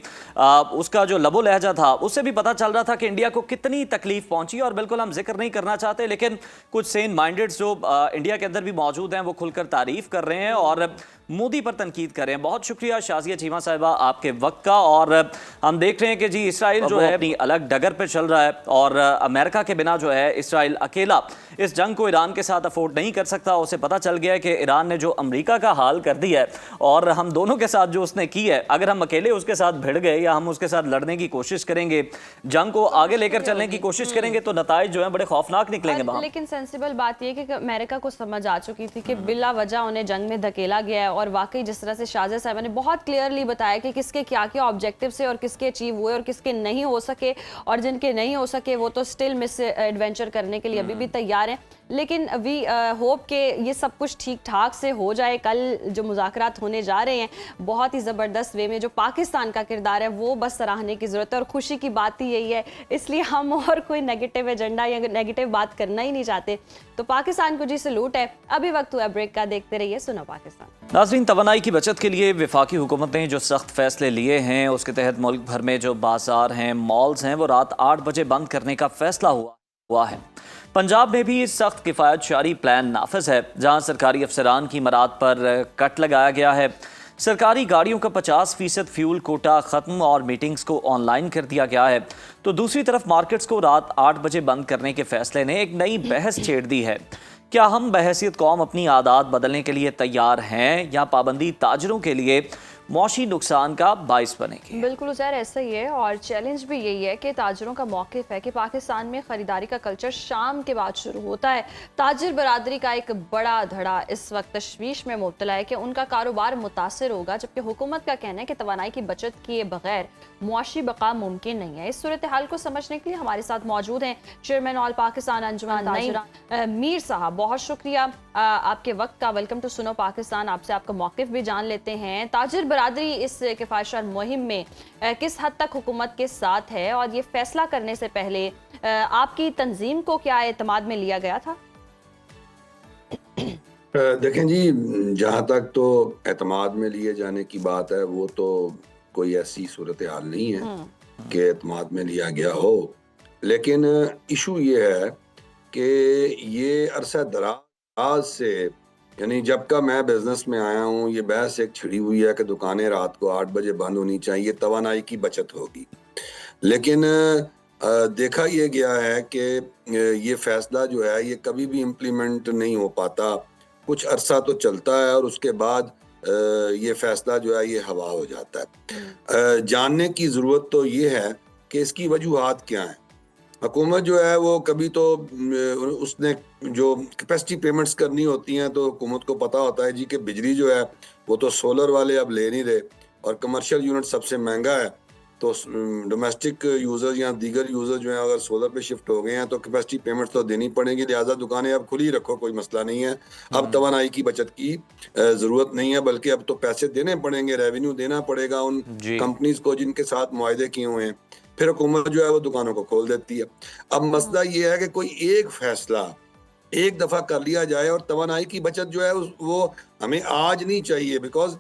उसका जो लबो लहजा था, उससे भी पता चल रहा था कि इंडिया को कितनी तकलीफ पहुंची। और बिल्कुल हम जिक्र नहीं करना चाहते, लेकिन कुछ सेन माइंडेड्स जो इंडिया के अंदर भी मौजूद हैं वो खुलकर तारीफ कर रहे हैं और मोदी पर तनकीद कर रहे हैं। बहुत शुक्रिया शाजिया चीमा साहिबा आपके वक्त का। और हम देख रहे हैं कि जी इसराइल जो है अपनी अलग डगर पे चल रहा है, और अमेरिका के बिना जो है इसराइल अकेला इस जंग को ईरान के साथ अफोर्ड नहीं कर सकता। उसे पता चल गया है कि ईरान ने जो अमेरिका का हाल कर दिया है और हम दोनों के साथ जो उसने की है, अगर हम अकेले उसके साथ भिड़ गए या हम उसके साथ लड़ने की कोशिश करेंगे, जंग को आगे लेकर चलने की कोशिश करेंगे तो नताइज जो है बड़े खौफनाक निकलेंगे वहाँ। लेकिन सेंसिबल बात यह कि अमेरिका को समझ आ चुकी थी कि बिला वजह उन्हें जंग में धकेला गया है, और वाकई जिस तरह से शाहज़ाद साहिबा ने बहुत क्लियरली बताया कि किसके क्या क्या ऑब्जेक्टिव से और किसके अचीव हुए और किसके नहीं हो सके, और जिनके नहीं हो सके वो तो स्टिल मिस एडवेंचर करने के लिए अभी भी तैयार हैं। लेकिन वी होप कि ये सब कुछ ठीक ठाक से हो जाए। कल जो मुज़ाकरात होने जा रहे हैं बहुत ही ज़बरदस्त वे में जो पाकिस्तान का किरदार है वो बस सराहने की ज़रूरत है, और खुशी की बात ही यही है, इसलिए हम और कोई नेगेटिव एजेंडा या नेगेटिव बात करना ही नहीं चाहते। तो पाकिस्तान को जी सलूट है। अभी वक्त हुआ ब्रेक का, देखते रहिए सुनो पाकिस्तान। नाज़रीन, तवानाई की बचत के लिए वफाकी हुकूमत ने जो सख्त फैसले लिए हैं उसके तहत मुल्क भर में जो बाजार हैं, मॉल्स हैं, वो रात 8 बजे बंद करने का फैसला हुआ है। पंजाब में भी सख्त किफ़ायत जारी प्लान नाफिज है, जहां सरकारी अफसरान की मराद पर कट लगाया गया है। सरकारी गाड़ियों का 50% फ्यूल कोटा ख़त्म और मीटिंग्स को ऑनलाइन कर दिया गया है। तो दूसरी तरफ मार्केट्स को रात 8 बजे बंद करने के फैसले ने एक नई बहस छेड़ दी है। क्या हम बहैसियत कौम अपनी आदत बदलने के लिए तैयार हैं, या पाबंदी ताजरों के लिए मौशी नुकसान का बाइस बनेगी? बिल्कुल उज़ैर, ऐसा ही है, और चैलेंज भी यही है कि ताजरों का मौक़िफ़ है कि पाकिस्तान में ख़रीदारी का कल्चर शाम के बाद शुरू होता है। ताजिर बरादरी का एक बड़ा धड़ा इस वक्त तशवीश में मुब्तला है कि उनका कारोबार मुतासर होगा, जबकि हुकूमत का कहना है कि तवानाई की बचत किए बगैर मुआशी बका मुमकिन नहीं है। इस सूरत हाल को समझने के लिए हमारे साथ मौजूद हैं चेयरमैन ऑल पाकिस्तान अंजुमन ताजिरान मीर साहब। बहुत शुक्रिया आपके वक्त का। वेलकम टू सुनो पाकिस्तान। आपसे आपका मौक़िफ़ भी जान लेते हैं। ताजिर बरादरी इस किफ़ायतशार मुहिम में किस हद तक हुकूमत के साथ है, और ये फैसला करने से पहले आपकी तंजीम को क्या एतमाद में लिया गया था? देखें जी, जहाँ तक तो एतमाद में लिए जाने की बात है, वो तो कोई ऐसी सूरत हाल नहीं है कि एतमाद में लिया गया हो। लेकिन इशू ये है कि ये अरसा दराज से, यानी जब का मैं बिजनेस में आया हूँ, ये बहस एक छिड़ी हुई है कि दुकानें रात को 8 बजे बंद होनी चाहिए, तवानाई की बचत होगी। लेकिन देखा ये गया है कि ये फैसला जो है ये कभी भी इम्प्लीमेंट नहीं हो पाता। कुछ अरसा तो चलता है और उसके बाद ये फैसला जो है ये हवा हो जाता है। जानने की ज़रूरत तो ये है कि इसकी वजूहात क्या हैं। हुकूमत जो है वो कभी तो उसने जो कैपेसिटी पेमेंट्स करनी होती हैं तो हुकूमत को पता होता है जी कि बिजली जो है वो तो सोलर वाले अब ले नहीं रहे, और कमर्शियल यूनिट सबसे महंगा है, तो डोमेस्टिक यूज़र या दीगर यूज़र जो हैं अगर सोलर पे शिफ्ट हो गए हैं तो कैपेसिटी पेमेंट्स तो देनी पड़ेगी, लिहाजा दुकानें अब खुली रखो, कोई मसला नहीं है। अब तवानाई की बचत की ज़रूरत नहीं है, बल्कि अब तो पैसे देने पड़ेंगे, रेवेन्यू देना पड़ेगा उन कंपनीज को जिनके साथ मुआहदे किए हुए हैं। फिर हुकूमत जो है वो दुकानों को खोल देती है। अब मसला ये है कि कोई एक फैसला एक दफ़ा कर लिया जाए, और तवानाई की बचत जो है वो हमें आज नहीं चाहिए, बिकॉज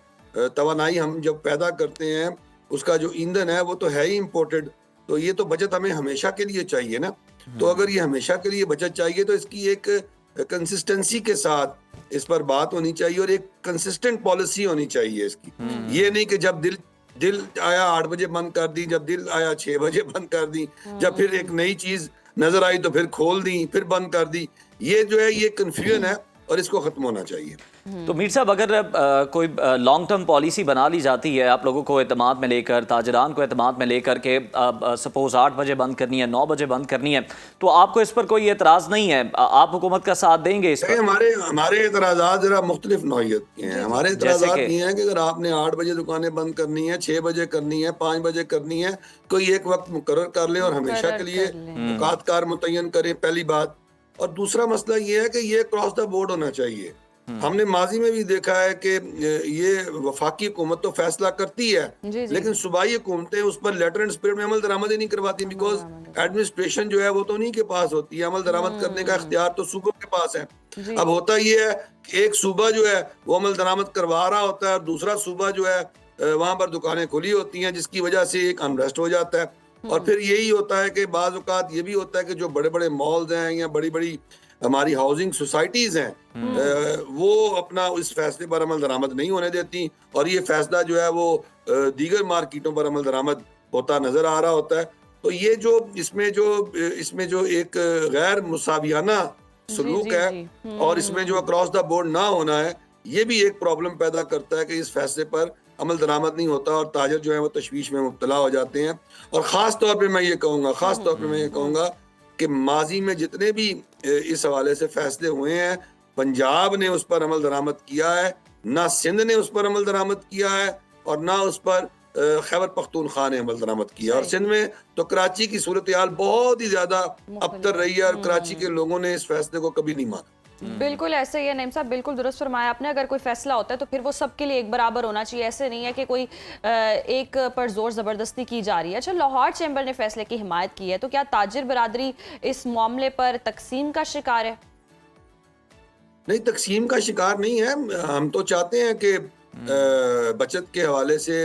तवानाई हम जब पैदा करते हैं उसका जो ईंधन है वो तो है ही इम्पोर्टेड, तो ये तो बचत हमें हमेशा के लिए चाहिए ना। तो अगर ये हमेशा के लिए बचत चाहिए तो इसकी एक कंसिस्टेंसी के साथ इस पर बात होनी चाहिए, और एक कंसिस्टेंट पॉलिसी होनी चाहिए इसकी। ये नहीं कि जब दिल आया 8 बजे बंद कर दी, जब दिल आया 6 बजे बंद कर दी, जब फिर एक नई चीज नजर आई तो फिर खोल दी, फिर बंद कर दी। ये जो है ये कंफ्यूजन है और इसको खत्म होना चाहिए। तो मीर साहब, अगर कोई लॉन्ग टर्म पॉलिसी बना ली जाती है आप लोगों को एतमाद में लेकर, ताजरान को एतमाद में लेकर के सपोज 8 बजे बंद करनी है, 9 बजे बंद करनी है, तो आपको इस पर कोई एतराज़ नहीं है? आप हुकूमत का साथ देंगे इस पर? हमारे एतराज़ात जरा मुख्तलिफ नौइयत के हैं। हमारे एतराज़ात ये हैं कि अगर आपने 8 बजे दुकानें बंद करनी है, 6 बजे करनी है, 5 बजे करनी है, कोई एक वक्त मुकर्रर कर लें और हमेशा के लिए औकातकार मुतय्यन करें, पहली बात। और दूसरा मसला ये है कि ये क्रॉस द बोर्ड होना चाहिए। हमने माजी में भी देखा है कि ये वफाकी हुकूमत तो फैसला करती है, लेकिन सूबाई हुकूमतें उस पर लेटर एंड स्पिरिट में अमल दरामद ही नहीं करवाती, बिकॉज एडमिनिस्ट्रेशन जो है वो तो उन्हीं के पास होती है, अमल दरामद करने का इख्तियार तो सूबों के पास है। अब होता ये है कि एक सूबा जो है वो अमल दरामद करवा रहा होता है और दूसरा सूबा जो है वहां पर दुकानें खुली होती हैं, जिसकी वजह से एक अनरेस्ट हो जाता है। और फिर यही होता है कि बाज़ औक़ात ये भी होता है कि जो बड़े बड़े मॉल्स हैं या बड़ी बड़ी हमारी हाउसिंग सोसाइटीज हैं वो अपना इस फैसले पर अमल दरामद नहीं होने देती, और ये फैसला जो है वो दीगर मार्केटों पर अमल दरामद होता नजर आ रहा होता है। तो ये जो इसमें जो एक गैर मुसावियाना सलूक है और इसमें जो अक्रॉस द बोर्ड ना होना है, ये भी एक प्रॉब्लम पैदा करता है कि इस फैसले पर अमल दरामद नहीं होता और ताजर जो है वो तशवीश में मुब्तला हो जाते हैं। और ख़ास तौर पे मैं ये कहूँगा कि माजी में जितने भी इस हवाले से फैसले हुए हैं, पंजाब ने उस पर अमल दरामद किया है, ना सिंध ने उस पर अमल दरामद किया है और ना उस पर खैबर पख्तूनख्वा ने अमल दरामद किया। और सिंध में तो कराची की सूरत हाल बहुत ही ज़्यादा अबतर रही है और कराची के लोगों ने इस फैसले को कभी नहीं माना। बिल्कुल ऐसे ही है नईम साहब, बिल्कुल दुरुस्त फरमाया आपने। अगर कोई फैसला होता है तो फिर वो सबके लिए एक बराबर होना चाहिए, ऐसे नहीं है कि कोई एक पर जोर ज़बरदस्ती की जा रही है। अच्छा, लाहौर चैम्बर ने फैसले की हिमायत की है, तो क्या ताजिर बरादरी इस मामले पर तकसीम का शिकार है? नहीं, तकसीम का शिकार नहीं है। हम तो चाहते हैं कि बचत के हवाले से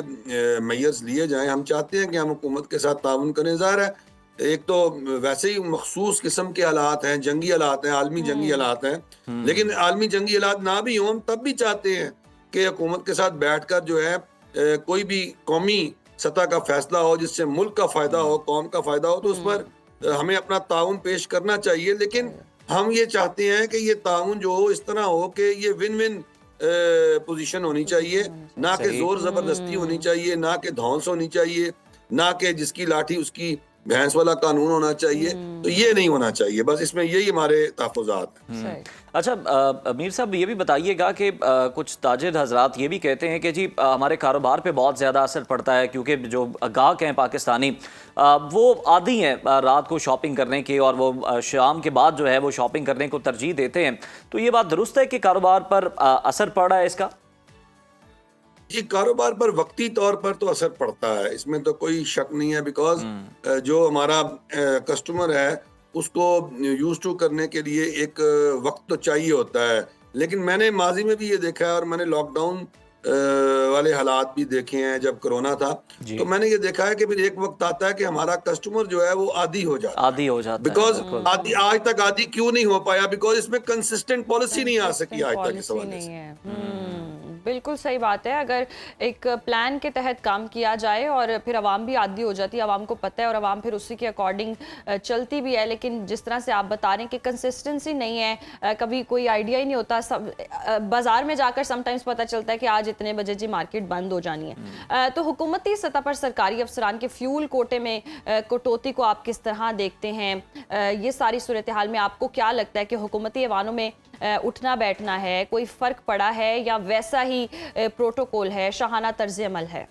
मैयर्स लिए जाएं। हम चाहते हैं कि हम हुकूमत के साथ ताउन करें। ज़ाहिर है एक तो वैसे ही मखसूस किस्म के हालात हैं, जंगी हालात हैं, आलमी जंगी हालात हैं, लेकिन आलमी जंगी हालात ना भी हों, हम तब भी चाहते हैं कि हुकूमत के साथ बैठकर जो है कोई भी कौमी सतह का फैसला हो जिससे मुल्क का फ़ायदा हो, कौम का फ़ायदा हो, तो उस पर हमें अपना ताउन पेश करना चाहिए। लेकिन हम ये चाहते हैं कि ये ताउन जो हो इस तरह हो कि ये विन विन पोजीशन होनी चाहिए, ना कि जोर ज़बरदस्ती होनी चाहिए, ना कि धौंस होनी चाहिए, ना कि जिसकी लाठी उसकी भैंस वाला कानून होना चाहिए। तो ये नहीं होना चाहिए, बस इसमें यही हमारे तहफ़्फ़ुज़ात हैं। अच्छा, अमीर साहब ये भी बताइएगा कि कुछ ताजिर हजरात ये भी कहते हैं कि जी हमारे कारोबार पे बहुत ज़्यादा असर पड़ता है, क्योंकि जो ग्राहक हैं पाकिस्तानी वो आदी हैं रात को शॉपिंग करने के, और वो शाम के बाद जो है वो शॉपिंग करने को तरजीह देते हैं। तो ये बात दुरुस्त है कि कारोबार पर असर पड़ रहा है इसका? जी, कारोबार पर वक्ती तौर पर तो असर पड़ता है, इसमें तो कोई शक नहीं है। बिकॉज जो हमारा कस्टमर है उसको यूज टू करने के लिए एक वक्त तो चाहिए होता है। लेकिन मैंने माजी में भी ये देखा है और मैंने लॉकडाउन वाले हालात भी देखे हैं जब कोरोना था, तो मैंने ये देखा है कि फिर एक वक्त आता है कि हमारा कस्टमर जो है वो आदी हो जाता है। बिकॉज आदी आज तक आदी क्यों नहीं हो पाया? बिकॉज इसमें कंसिस्टेंट पॉलिसी नहीं आ सकी आज तक इस हवाले से। बिल्कुल सही बात है। अगर एक प्लान के तहत काम किया जाए और फिर आवाम भी आदी हो जाती है, आवाम को पता है और आवाम फिर उसी के अकॉर्डिंग चलती भी है। लेकिन जिस तरह से आप बता रहे हैं कि कंसिस्टेंसी नहीं है, कभी कोई आइडिया ही नहीं होता। सब बाजार में जाकर समटाइम्स पता चलता है कि आज इतने बजे जी मार्केट बंद हो जानी है। तो हुकूमती सतह पर सरकारी अफसरान के फ्यूल कोटे में कटौती को आप किस तरह देखते हैं? ये सारी सूरत हाल में आपको क्या लगता है कि हुकूमती ऐवानों में उठना बैठना है, कोई फ़र्क पड़ा है या वैसा ही प्रोटोकॉल है, शाहाना तर्ज अमल है?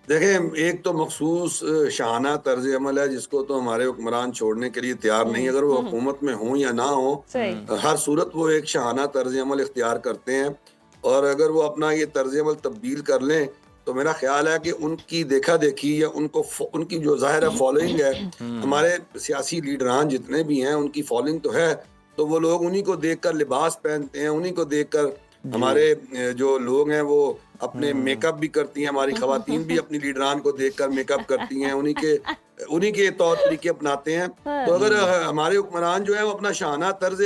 देखें, एक तो मखसूस शाहाना तर्ज अमल है जिसको तो हमारे हुक्मरान छोड़ने के लिए तैयार नहीं, अगर वो हुकूमत में हो या ना हो, हर सूरत वो एक शाहाना तर्ज अमल इख्तियार करते हैं। और अगर वो अपना ये तर्ज अमल तब्दील कर लें तो मेरा ख्याल है कि उनकी देखा देखी या उनकी जो ज़ाहिर है फॉलोइंग है, हमारे सियासी लीडरान जितने भी हैं उनकी फॉलोइंग तो है, तो वो लोग उन्हीं को देखकर लिबास पहनते हैं, उन्हीं को देखकर हमारे जो लोग हैं वो अपने मेकअप भी करती हैं, हमारी खवातीन भी अपनी लीडरान को देखकर मेकअप करती हैं, उन्हीं के तौर तरीके अपनाते हैं। तो अगर हमारे हुक्मरान जो है वो अपना शाहाना तर्ज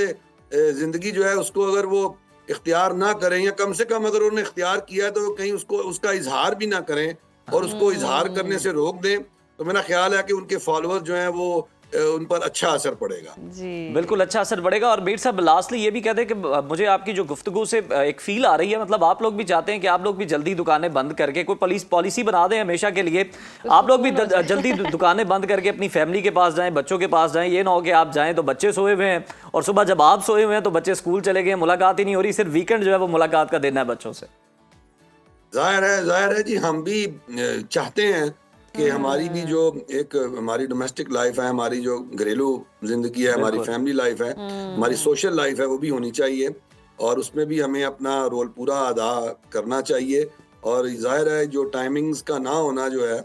जिंदगी जो है उसको अगर वो इख्तियार ना करें, या कम से कम अगर उन्होंने इख्तियार किया है तो कहीं उसका इजहार भी ना करें और उसको इजहार करने से रोक दें, तो मेरा ख्याल है कि उनके फॉलोअर्स जो हैं वो उन पर अच्छा असर पड़ेगा। जी बिल्कुल अच्छा असर पड़ेगा। और मीर साहब लास्टली ये भी कहते हैं कि मुझे आपकी जो गुफ्तगू से एक फील आ रही है, मतलब आप लोग भी चाहते हैं कि आप लोग भी जल्दी दुकानें बंद करके कोई पॉलिसी बना दें हमेशा के लिए, आप लोग भी जल्दी दुकानें बंद करके अपनी फैमिली के पास जाएं, बच्चों के पास जाएं। ये ना हो कि आप जाएं तो बच्चे सोए हुए हैं और सुबह जब आप सोए हुए हैं तो बच्चे स्कूल चले गए, मुलाकात ही नहीं हो रही, सिर्फ वीकेंड जो है वो मुलाकात का दिन है बच्चों से। जाहिर है जी, हम भी चाहते हैं कि हमारी भी जो एक हमारी डोमेस्टिक लाइफ है, हमारी जो घरेलू जिंदगी है, हमारी फैमिली लाइफ है, हमारी सोशल लाइफ है, वो भी होनी चाहिए और उसमें भी हमें अपना रोल पूरा अदा करना चाहिए। और जाहिर है जो टाइमिंग्स का ना होना जो है,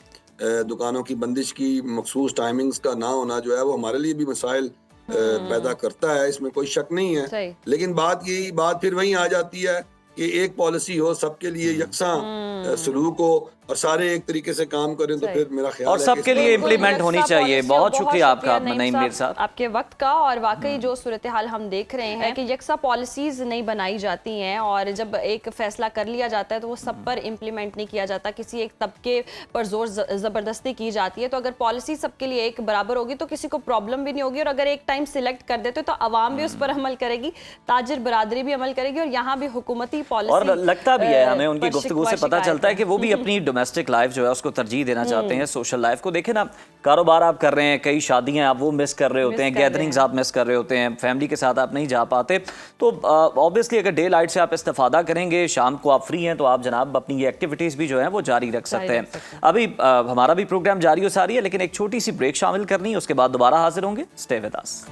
दुकानों की बंदिश की मखसूस टाइमिंग्स का ना होना जो है वो हमारे लिए भी मसाइल पैदा करता है, इसमें कोई शक नहीं है। लेकिन बात फिर वहीं आ जाती है कि एक पॉलिसी हो, सबके लिए यकसा सलूक हो, और सारे एक तरीके से काम करें तो सही। फिर मेरा ख्याल और है सबके कि लिए बिल्कुल, इम्प्लीमेंट होनी यकसा चाहिए। पॉलिसी, बहुत शुक्रिया आपका नईम नईम मीर साहब। आपके वक्त का। और वाकई जो सूरत हाल हम देख रहे हैं कि यकसा पॉलिसीज नहीं बनाई जाती हैं और जब एक फैसला कर लिया जाता है तो वो सब पर इम्प्लीमेंट नहीं किया जाता, किसी एक तबके पर जोर ज़बरदस्ती की जाती है। तो अगर पॉलिसी सबके लिए एक बराबर होगी तो किसी को प्रॉब्लम भी नहीं होगी, और अगर एक टाइम सिलेक्ट कर देते तो अवाम भी उस पर अमल करेगी, ताजिर बरादरी भी अमल करेगी, और यहाँ भी हुकूमती पॉलिसी और लगता भी है हमें उनकी पर गुफ्तगू से शिकवा पता शिकायत चलता है कि वो भी अपनी डोमेस्टिक लाइफ जो है उसको तरजीह देना चाहते हैं सोशल लाइफ को। देखें ना, कारोबार आप कर रहे हैं, कई शादियां आप वो मिस कर रहे होते हैं, गैदरिंग्स आप मिस कर रहे होते हैं, फैमिली के साथ आप नहीं जा पाते। तो ऑब्वियसली अगर डे लाइट से आप इस्तेफादा करेंगे, शाम को आप फ्री हैं, तो आप जनाब अपनी ये एक्टिविटीज़ भी जो है वो जारी रख सकते हैं। अभी हमारा भी प्रोग्राम जारी हो सारी है, लेकिन एक छोटी सी ब्रेक शामिल करनी है, उसके बाद दोबारा हाजिर होंगे। Stay with us.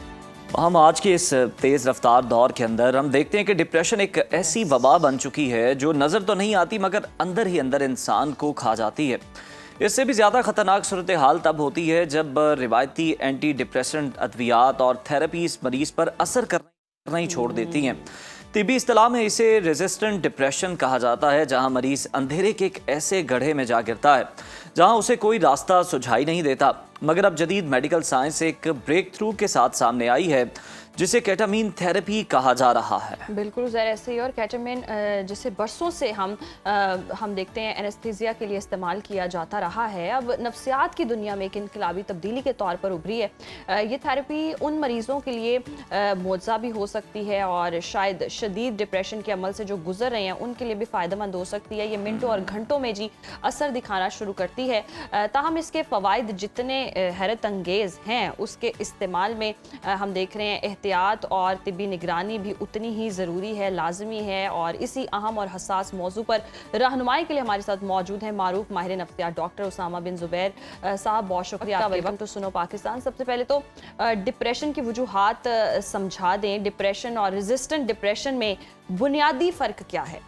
हम आज के इस तेज़ रफ्तार दौर के अंदर हम देखते हैं कि डिप्रेशन एक ऐसी वबा बन चुकी है जो नज़र तो नहीं आती मगर अंदर ही अंदर इंसान को खा जाती है। इससे भी ज़्यादा ख़तरनाक सूरत हाल तब होती है जब रिवायती एंटी डिप्रेसेंट अद्वियात और थेरेपीज मरीज़ पर असर करना ही छोड़ देती हैं। तिबी इस्तिलाह में इसे रेजिस्टेंट डिप्रेशन कहा जाता है, जहां मरीज़ अंधेरे के एक ऐसे गड्ढे में जा गिरता है जहां उसे कोई रास्ता सुझाई नहीं देता। मगर अब जदीद मेडिकल साइंस एक ब्रेक थ्रू के साथ सामने आई है जिसे केटामीन थेरेपी कहा जा रहा है। बिल्कुल ज़रा ऐसे ही। और केटामीन जिसे बरसों से हम देखते हैं एनेस्थीसिया के लिए इस्तेमाल किया जाता रहा है, अब नफ्सियात की दुनिया में एक इनकलाबी तब्दीली के तौर पर उभरी है। ये थेरेपी उन मरीज़ों के लिए मुआवजा भी हो सकती है और शायद शदीद डिप्रेशन के अमल से जो गुजर रहे हैं उनके लिए भी फ़ायदेमंद हो सकती है। ये मिनटों और घंटों में जी असर दिखाना शुरू करती है। ताहम इसके फ़वाइद जितने हैरत अंगेज़ हैं, उसके इस्तेमाल में हम देख रहे हैं एहतियात और तिब्बी निगरानी भी उतनी ही ज़रूरी है, लाजमी है। और इसी अहम और हसास मौजू पर रहनुमाई के लिए हमारे साथ मौजूद हैं मारूफ माहिर नफ्सियात डॉक्टर उसामा बिन जुबैर साहब। बहुत शुक्रिया, वेलकम टू सुनो पाकिस्तान। सबसे पहले तो डिप्रेशन की वजूहात समझा दें। डिप्रेशन और रेजिस्टेंट डिप्रेशन में बुनियादी फ़र्क क्या है?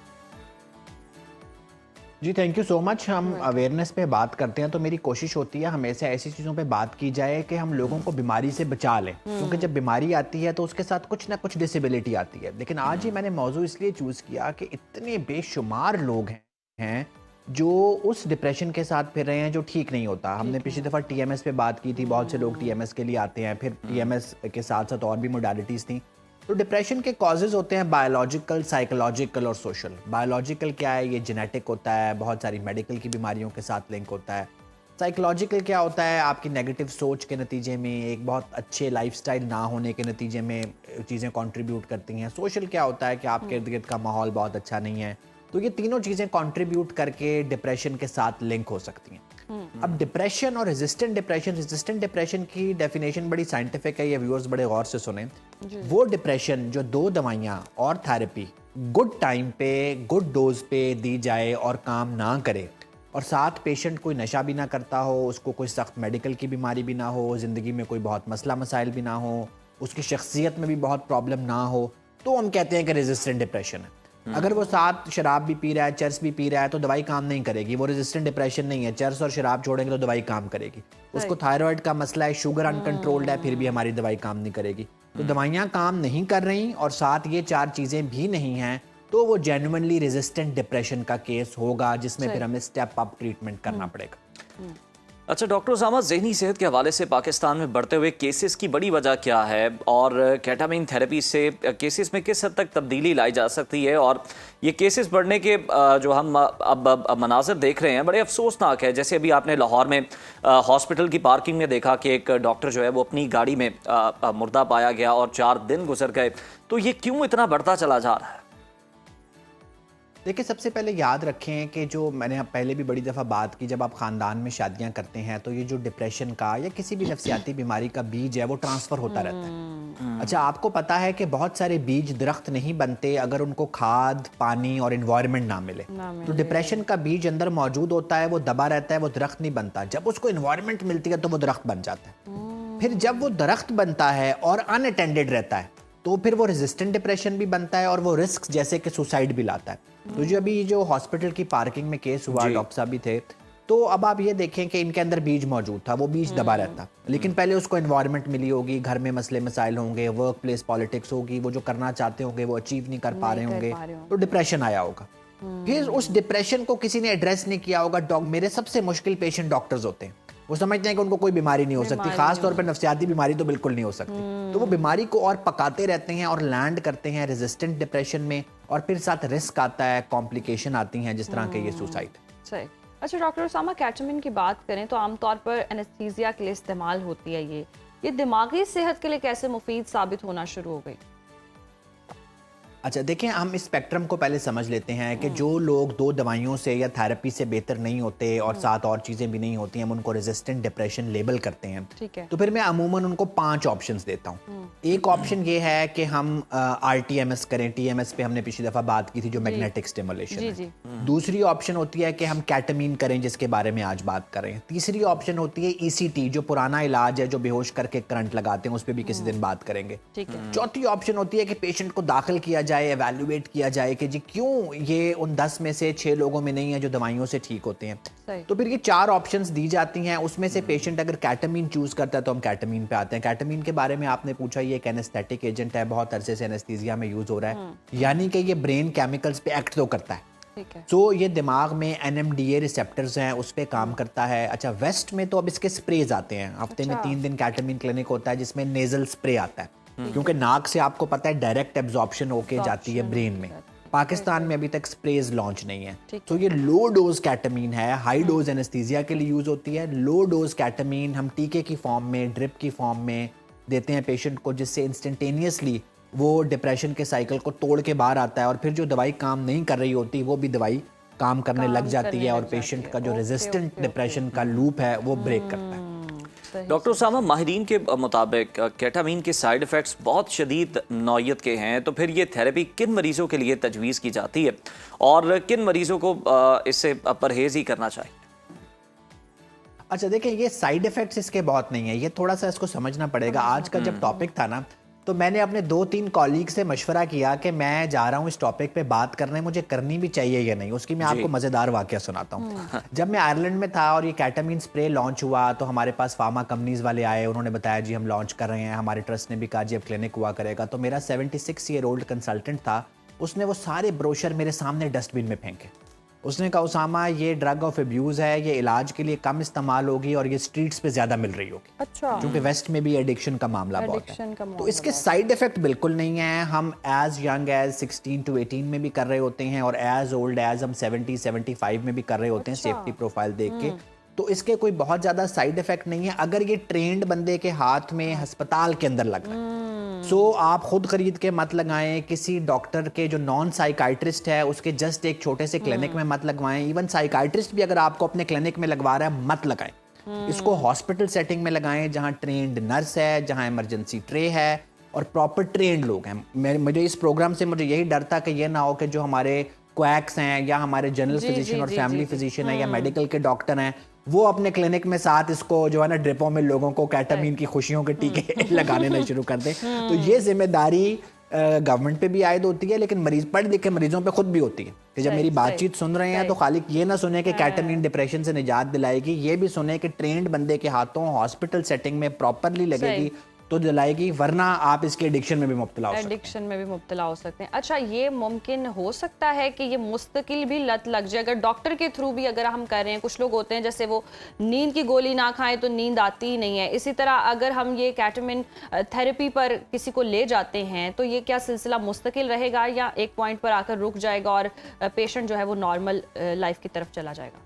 जी थैंक यू सो मच। हम अवेयरनेस पे बात करते हैं तो मेरी कोशिश होती है हमेशा ऐसी चीज़ों पे बात की जाए कि हम लोगों को बीमारी से बचा लें, क्योंकि जब बीमारी आती है तो उसके साथ कुछ ना कुछ डिसेबिलिटी आती है। लेकिन आज ही मैंने मौजू इसलिए चूज़ किया कि इतने बेशुमार लोग हैं जो उस डिप्रेशन के साथ फिर रहे हैं जो ठीक नहीं होता। हमने पिछली दफ़ा TMS पे बात की थी, बहुत से लोग TMS के लिए आते हैं, फिर TMS के साथ साथ और भी मोडालिटीज़ थी। तो डिप्रेशन के कॉजेज़ होते हैं बायोलॉजिकल, साइकोलॉजिकल और सोशल। बायोलॉजिकल क्या है? ये जेनेटिक होता है, बहुत सारी मेडिकल की बीमारियों के साथ लिंक होता है। साइकोलॉजिकल क्या होता है? आपकी नेगेटिव सोच के नतीजे में, एक बहुत अच्छे लाइफस्टाइल ना होने के नतीजे में चीज़ें कंट्रीब्यूट करती हैं। सोशल क्या होता है कि आपके इर्द गिर्द का माहौल बहुत अच्छा नहीं है। तो ये तीनों चीज़ें कंट्रीब्यूट करके डिप्रेशन के साथ लिंक हो सकती हैं। अब डिप्रेशन और रेजिस्टेंट डिप्रेशन की डेफिनेशन बड़ी साइंटिफिक है, ये व्यूअर्स बड़े गौर से सुने। वो डिप्रेशन जो 2 दवाइयाँ और थेरेपी गुड टाइम पे, गुड डोज पे दी जाए और काम ना करे, और साथ पेशेंट कोई नशा भी ना करता हो, उसको कोई सख्त मेडिकल की बीमारी भी ना हो, ज़िंदगी में कोई बहुत मसला मसाइल भी ना हो, उसकी शख्सियत में भी बहुत प्रॉब्लम ना हो, तो हम कहते हैं कि रेजिस्टेंट डिप्रेशन है। अगर वो साथ शराब भी पी रहा है, चर्स भी पी रहा है, तो दवाई काम नहीं करेगी, वो रेजिस्टेंट डिप्रेशन नहीं है। चर्स और शराब छोड़ेंगे तो दवाई काम करेगी। उसको थायराइड का मसला है, शुगर अनकंट्रोल्ड है, फिर भी हमारी दवाई काम नहीं करेगी। तो दवाइयाँ काम नहीं कर रही और साथ ये 4 चीज़ें भी नहीं हैं, तो वो जेन्युइनली रेजिस्टेंट डिप्रेशन का केस होगा, जिसमें फिर हमें स्टेप अप ट्रीटमेंट करना पड़ेगा। अच्छा डॉक्टर उसामा, ज़हनी सेहत के हवाले से पाकिस्तान में बढ़ते हुए केसेस की बड़ी वजह क्या है, और केटामीन थेरेपी से केसेस में किस हद तक तब्दीली लाई जा सकती है? और ये केसेस बढ़ने के जो हम अब मनाज़र देख रहे हैं बड़े अफसोसनाक है। जैसे अभी आपने लाहौर में हॉस्पिटल की पार्किंग में देखा कि एक डॉक्टर जो है वो अपनी गाड़ी में मुर्दा पाया गया और 4 दिन गुजर गए। तो ये क्यों इतना बढ़ता चला जा रहा है? देखिए, सबसे पहले याद रखें कि जो मैंने पहले भी बड़ी दफ़ा बात की, जब आप ख़ानदान में शादियां करते हैं तो ये जो डिप्रेशन का या किसी भी नफ्सियाती बीमारी का बीज है वो ट्रांसफ़र होता रहता है। अच्छा, आपको पता है कि बहुत सारे बीज दरख्त नहीं बनते अगर उनको खाद, पानी और इन्वायरमेंट ना मिले। तो डिप्रेशन का बीज अंदर मौजूद होता है, वो दबा रहता है, वो दरख्त नहीं बनता। जब उसको इन्वायरमेंट मिलती है तो वो दरख्त बन जाता है। फिर जब वो दरख्त बनता है और अनअटेंडेड रहता है तो फिर वो रेजिस्टेंट डिप्रेशन भी बनता है और वो रिस्क जैसे कि सुसाइड भी लाता है। तो जो अभी जो हॉस्पिटल की पार्किंग में केस हुआ, डॉक्टर साहब भी थे, तो अब आप ये देखें कि इनके अंदर बीज मौजूद था, वो बीज दबा रहता, लेकिन पहले उसको एनवायरनमेंट मिली होगी, घर में मसले मसाइल होंगे, वर्क प्लेस पॉलिटिक्स होगी, वो जो करना चाहते होंगे वो अचीव नहीं कर पा रहे होंगे, तो डिप्रेशन आया होगा। फिर उस डिप्रेशन को किसी ने एड्रेस नहीं किया होगा। मेरे सबसे मुश्किल पेशेंट डॉक्टर्स होते हैं, वो समझते हैं कि उनको कोई बीमारी नहीं हो सकती, खास तौर पे नफ्सियाती बीमारी तो बिल्कुल नहीं हो सकती। तो वो बीमारी को और पकाते रहते हैं और लैंड करते हैं रेजिस्टेंट डिप्रेशन में, और फिर साथ रिस्क आता है, कॉम्प्लिकेशन आती हैं जिस तरह के ये सुसाइड। सही। अच्छा डॉक्टर उसामा, केटामिन की बात करें तो आमतौर पर एनेस्थीसिया के लिए इस्तेमाल होती है ये दिमागी सेहत के लिए कैसे मुफीद साबित होना शुरू हो गई? अच्छा देखिए, हम इस स्पेक्ट्रम को पहले समझ लेते हैं कि जो लोग 2 दवाइयों से या थेरेपी से बेहतर नहीं होते और साथ और चीज़ें भी नहीं होती हैं, हम उनको रेजिस्टेंट डिप्रेशन लेबल करते हैं। ठीक है। तो फिर मैं अमूमन उनको 5 ऑप्शंस देता हूँ। एक ऑप्शन ये है कि हम RTMS करें, TMS पे हमने पिछली दफ़ा बात की थी जो मैग्नेटिक स्टिमुलेशन है। दूसरी ऑप्शन होती है कि हम केटामिन करें, जिसके बारे में आज बात करें। तीसरी ऑप्शन होती है ECT, जो पुराना इलाज है, जो बेहोश करके करंट लगाते हैं, उस पर भी किसी दिन बात करेंगे। चौथी ऑप्शन होती है कि पेशेंट को दाखिल किया जाए, एवेल्युएट किया जाए कि जी क्यों ये उन 10 में से 6 लोगों में नहीं है जो दवाइयों से ठीक होते हैं। तो फिर ये 4 ऑप्शंस दी जाती हैं, उसमें से पेशेंट अगर केटामिन चूज करता है तो हम केटामिन पे आते हैं। केटामिन के बारे में आपने पूछा, ये एक एनेस्थेटिक एजेंट है, बहुत अरसे से एनेस्थीसिया में यूज हो रहा है, यानी कि ये ब्रेन केमिकल्स पे एक्ट तो करता है। तो ये दिमाग में NMDA रिसेप्टर्स हैं, उस पर काम करता है। अच्छा, वेस्ट में तो अब इसके स्प्रेज आते हैं, हफ्ते में 3 दिन केटामिन क्लिनिक होता है जिसमें नेजल स्प्रे आता है, क्योंकि नाक से आपको पता है डायरेक्ट एब्जॉर्प्शन होके जाती है ब्रेन में। पाकिस्तान में अभी तक स्प्रेज लॉन्च नहीं है। तो ये लो डोज केटामिन है, हाई डोज एनेस्थीसिया के लिए यूज होती है। लो डोज केटामिन हम टीके की फॉर्म में, ड्रिप की फॉर्म में देते हैं पेशेंट को, जिससे इंस्टेंटेनियसली वो डिप्रेशन के साइकिल को तोड़ के बाहर आता है, और फिर जो दवाई काम नहीं कर रही होती वो भी दवाई काम करने लग जाती है, और पेशेंट का जो रेजिस्टेंट डिप्रेशन का लूप है वो ब्रेक करता है। डॉक्टर उसामा, माहिरीन के मुताबिक केटामिन के साइड इफ़ेक्ट्स बहुत शदीद नौयत के हैं, तो फिर ये थेरेपी किन मरीज़ों के लिए तजवीज़ की जाती है और किन मरीज़ों को इससे परहेज़ ही करना चाहिए? अच्छा देखिए, ये साइड इफ़ेक्ट्स इसके बहुत नहीं है, ये थोड़ा सा इसको समझना पड़ेगा। आज का जब टॉपिक था ना, तो मैंने अपने 2-3 कॉलीग से मशवरा किया कि मैं जा रहा हूँ इस टॉपिक पे बात करने, मुझे करनी भी चाहिए या नहीं। उसकी मैं आपको मज़ेदार वाक़या सुनाता हूँ। जब मैं आयरलैंड में था और ये केटामिन स्प्रे लॉन्च हुआ, तो हमारे पास फार्मा कंपनीज वाले आए, उन्होंने बताया जी हम लॉन्च कर रहे हैं। हमारे ट्रस्ट ने भी कहा जी अब क्लिनिक हुआ करेगा। तो मेरा 76 ईयर ओल्ड कंसल्टेंट था, उसने वो सारे ब्रोशर मेरे सामने डस्टबिन में फेंके। उसने कहा उसामा, ये ड्रग ऑफ एब्यूज़ है, ये इलाज के लिए कम इस्तेमाल होगी और ये स्ट्रीट्स पे ज़्यादा मिल रही होगी। अच्छा। क्योंकि वेस्ट में भी एडिक्शन का मामला बहुत है, तो इसके साइड इफेक्ट बिल्कुल नहीं है। हम एज यंग एज 16 to 18 में भी कर रहे होते हैं, और एज ओल्ड एज हम 70-75 में भी कर रहे होते हैं, सेफ्टी प्रोफाइल देख के। तो इसके कोई बहुत ज़्यादा साइड इफेक्ट नहीं है अगर ये ट्रेंड बंदे के हाथ में अस्पताल के अंदर लग रहा है। सो आप खुद खरीद के मत लगाएं, किसी डॉक्टर के जो नॉन साइकाइट्रिस्ट है उसके जस्ट एक छोटे से क्लिनिक में मत लगवाएं। इवन साइकाइट्रिस्ट भी अगर आपको अपने क्लिनिक में लगवा रहा है मत लगाएं। इसको हॉस्पिटल सेटिंग में लगाएं, जहां ट्रेंड नर्स है, जहां इमरजेंसी ट्रे है और प्रॉपर ट्रेंड लोग हैं। मुझे इस प्रोग्राम से मुझे यही डर था कि ये ना हो कि जो हमारे क्वैक्स हैं या हमारे जनरल फिजिशियन और फैमिली फिजिशियन है या मेडिकल के डॉक्टर हैं, वो अपने क्लिनिक में साथ इसको जो है ना ड्रिपों में लोगों को केटामिन की खुशियों के टीके लगाने ना शुरू कर दें। तो ये जिम्मेदारी गवर्नमेंट पे भी आयद होती है, लेकिन मरीज पढ़ लिखे मरीजों पे खुद भी होती है कि जब मेरी बातचीत सुन रहे हैं तो खाली ये ना सुने कि केटामिन डिप्रेशन से निजात दिलाएगी, ये भी सुने कि ट्रेंड बंदे के हाथों हॉस्पिटल सेटिंग में प्रॉपरली लगेगी तो दिलाएगी, वरना आप इसके एडिक्शन में भी मुब्तला हो सकते हैं। अच्छा, ये मुमकिन हो सकता है कि ये मुस्तकिल भी लत लग जाए अगर डॉक्टर के थ्रू भी अगर हम कर रहे हैं? कुछ लोग होते हैं जैसे वो नींद की गोली ना खाएं तो नींद आती ही नहीं है। इसी तरह अगर हम ये केटामिन थेरेपी पर किसी को ले जाते हैं तो ये क्या सिलसिला मुस्तकिल रहेगा या एक पॉइंट पर आकर रुक जाएगा और पेशेंट जो है वो नॉर्मल लाइफ की तरफ चला जाएगा?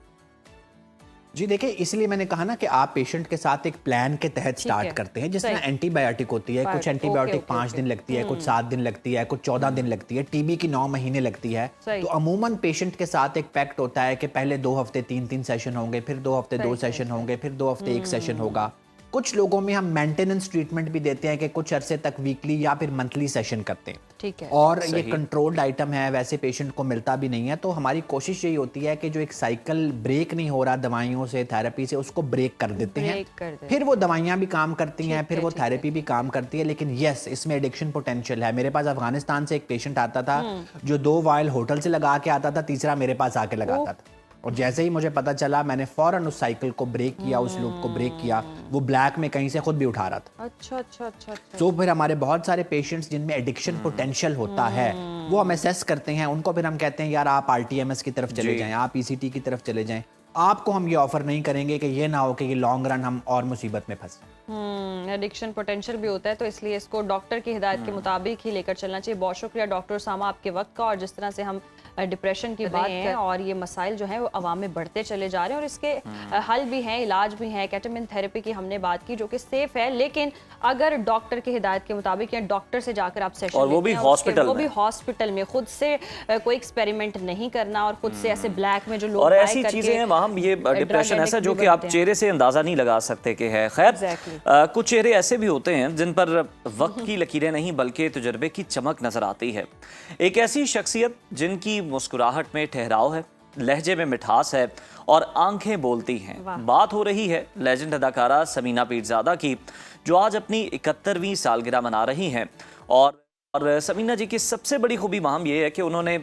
जी देखिए, इसलिए मैंने कहा ना कि आप पेशेंट के साथ एक प्लान के तहत स्टार्ट करते हैं। जिसमें एंटीबायोटिक होती है, कुछ एंटीबायोटिक 5 दिन लगती है, कुछ 7 दिन लगती है, कुछ 14 दिन लगती है, टीबी की 9 महीने लगती है। तो अमूमन पेशेंट के साथ एक पैक्ट होता है कि पहले 2 हफ्ते 3-3 सेशन होंगे, फिर 2 हफ्ते 2 सेशन होंगे, फिर 2 हफ्ते 1 सेशन होगा। कुछ लोगों में हम मेंटेनेंस ट्रीटमेंट भी देते हैं कि कुछ अरसे तक वीकली या फिर मंथली सेशन करते हैं। ठीक है। और ये कंट्रोल्ड आइटम है, वैसे पेशेंट को मिलता भी नहीं है। तो हमारी कोशिश यही होती है कि जो एक साइकिल ब्रेक नहीं हो रहा दवाइयों से, थेरेपी से, उसको ब्रेक कर देते हैं। फिर वो दवाइयां भी काम करती हैं, फिर वो थेरेपी भी काम करती है। लेकिन यस, इसमें एडिक्शन पोटेंशियल है। मेरे पास अफगानिस्तान से एक पेशेंट आता था जो 2 वायल होटल से लगा के आता था, तीसरा मेरे पास आके लगाता था। और जैसे ही मुझे पता चला मैंने फ़ौरन उस साइकिल को ब्रेक किया, उस लूप को ब्रेक किया। वो ब्लैक में कहीं से खुद भी उठा रहा था। अच्छा अच्छा अच्छा अच्छा। तो फिर हमारे बहुत सारे पेशेंट्स जिनमें एडिक्शन पोटेंशियल होता है वो हम असेस करते हैं, उनको फिर हम कहते हैं यार आप RTMS की तरफ चले जाएं, आप ECT की तरफ चले जाएं। आपको हम ये ऑफर नहीं करेंगे कि ये ना हो कि ये लॉन्ग रन हम और मुसीबत में फंसे। एडिक्शन पोटेंशियल भी होता है, तो इसलिए इसको डॉक्टर की हिदायत के मुताबिक ही लेकर चलना चाहिए। बहुत शुक्रिया डॉक्टर सामा आपके वक्त का, और जिस तरह से हम डिप्रेशन की बात हैं और ये मसाइल जो हैं वो अवाम में बढ़ते चले जा रहे हैं, और इसके हल भी हैं, इलाज भी हैं। केटामिन थेरेपी की हमने बात की जो कि सेफ है, लेकिन अगर डॉक्टर की हिदायत के मुताबिक या डॉक्टर से जाकर आप सेशन और वो भी हॉस्पिटल में खुद से कोई एक्सपेरिमेंट नहीं करना, और खुद से ऐसे ब्लैक में जो लोग और ऐसी चीजें हैं वहाँ ये डिप्रेशन ऐसा जो कि आप चेहरे से अंदाजा नहीं लगा सकते कि है। खैर कुछ चेहरे ऐसे भी होते हैं जिन पर वक्त की लकीरें नहीं बल्कि तजुर्बे की चमक नजर आती है। एक ऐसी शख्सियत जिनकी मुस्कुराहट में ठहराव है, लहजे में मिठास है और आंखें बोलती हैं। बात हो रही है लेजेंड अदाकारा समीना पीरजादा की, जो आज अपनी 71वीं सालगिरह मना रही हैं। और समीना जी की सबसे बड़ी खूबी माहम ये है कि उन्होंने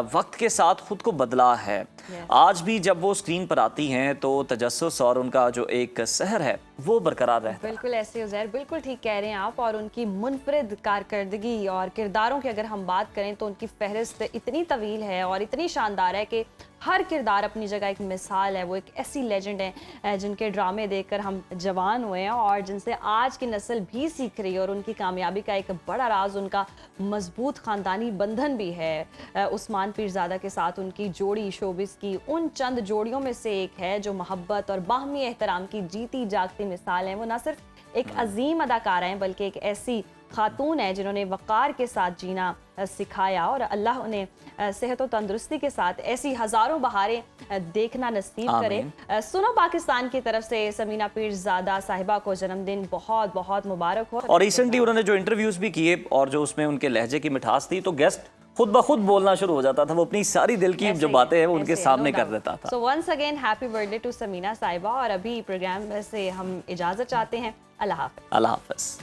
वक्त के साथ खुद को बदला है। आज भी जब वो स्क्रीन पर आती हैं तो तजस्सुस और उनका जो एक सहर है वो बरकरार रहता है। बिल्कुल ऐसे उज़ैर, बिल्कुल ठीक कह रहे हैं आप। और उनकी मुनफरिद कारकर्दगी और किरदारों की अगर हम बात करें तो उनकी फहरिस्त इतनी तवील है और इतनी शानदार है कि हर किरदार अपनी जगह एक मिसाल है। वो एक ऐसी लेजेंड है जिनके ड्रामे देखकर हम जवान हुए हैं और जिनसे आज की नस्ल भी सीख रही है। और उनकी कामयाबी का एक बड़ा राज उनका मजबूत ख़ानदानी बंधन भी है। उस्मान पीरजादा के साथ उनकी जोड़ी शोबिस की उन चंद जोड़ियों में से एक है जो मोहब्बत और बाहमी एहतराम की जीती जागती मिसाल है। वो न सिर्फ एक अजीम अदाकारा हैं बल्कि एक ऐसी खातून है जिन्होंने वक़ार के साथ जीना सिखाया, और अल्लाह उन्हें सेहत और तंदुरुस्ती के साथ ऐसी हज़ारों बहारें देखना नसीब करे। सुनो पाकिस्तान की तरफ से समीना पीरजादा साहिबा को जन्मदिन बहुत बहुत मुबारक हो। और रिसेंटली उन्होंने जो इंटरव्यूज भी किए और जो उसमें उनके लहजे की मिठास थी, तो गेस्ट खुद ब खुद बोलना शुरू हो जाता था। वो अपनी सारी दिल की जो बातें हैं वो उनके सामने कर देता था। So once again happy birthday to Samina Sahiba. और अभी प्रोग्राम से हम इजाज़त चाहते हैं। अल्लाह हाफ़िज़। अल्लाह हाफ़िज़।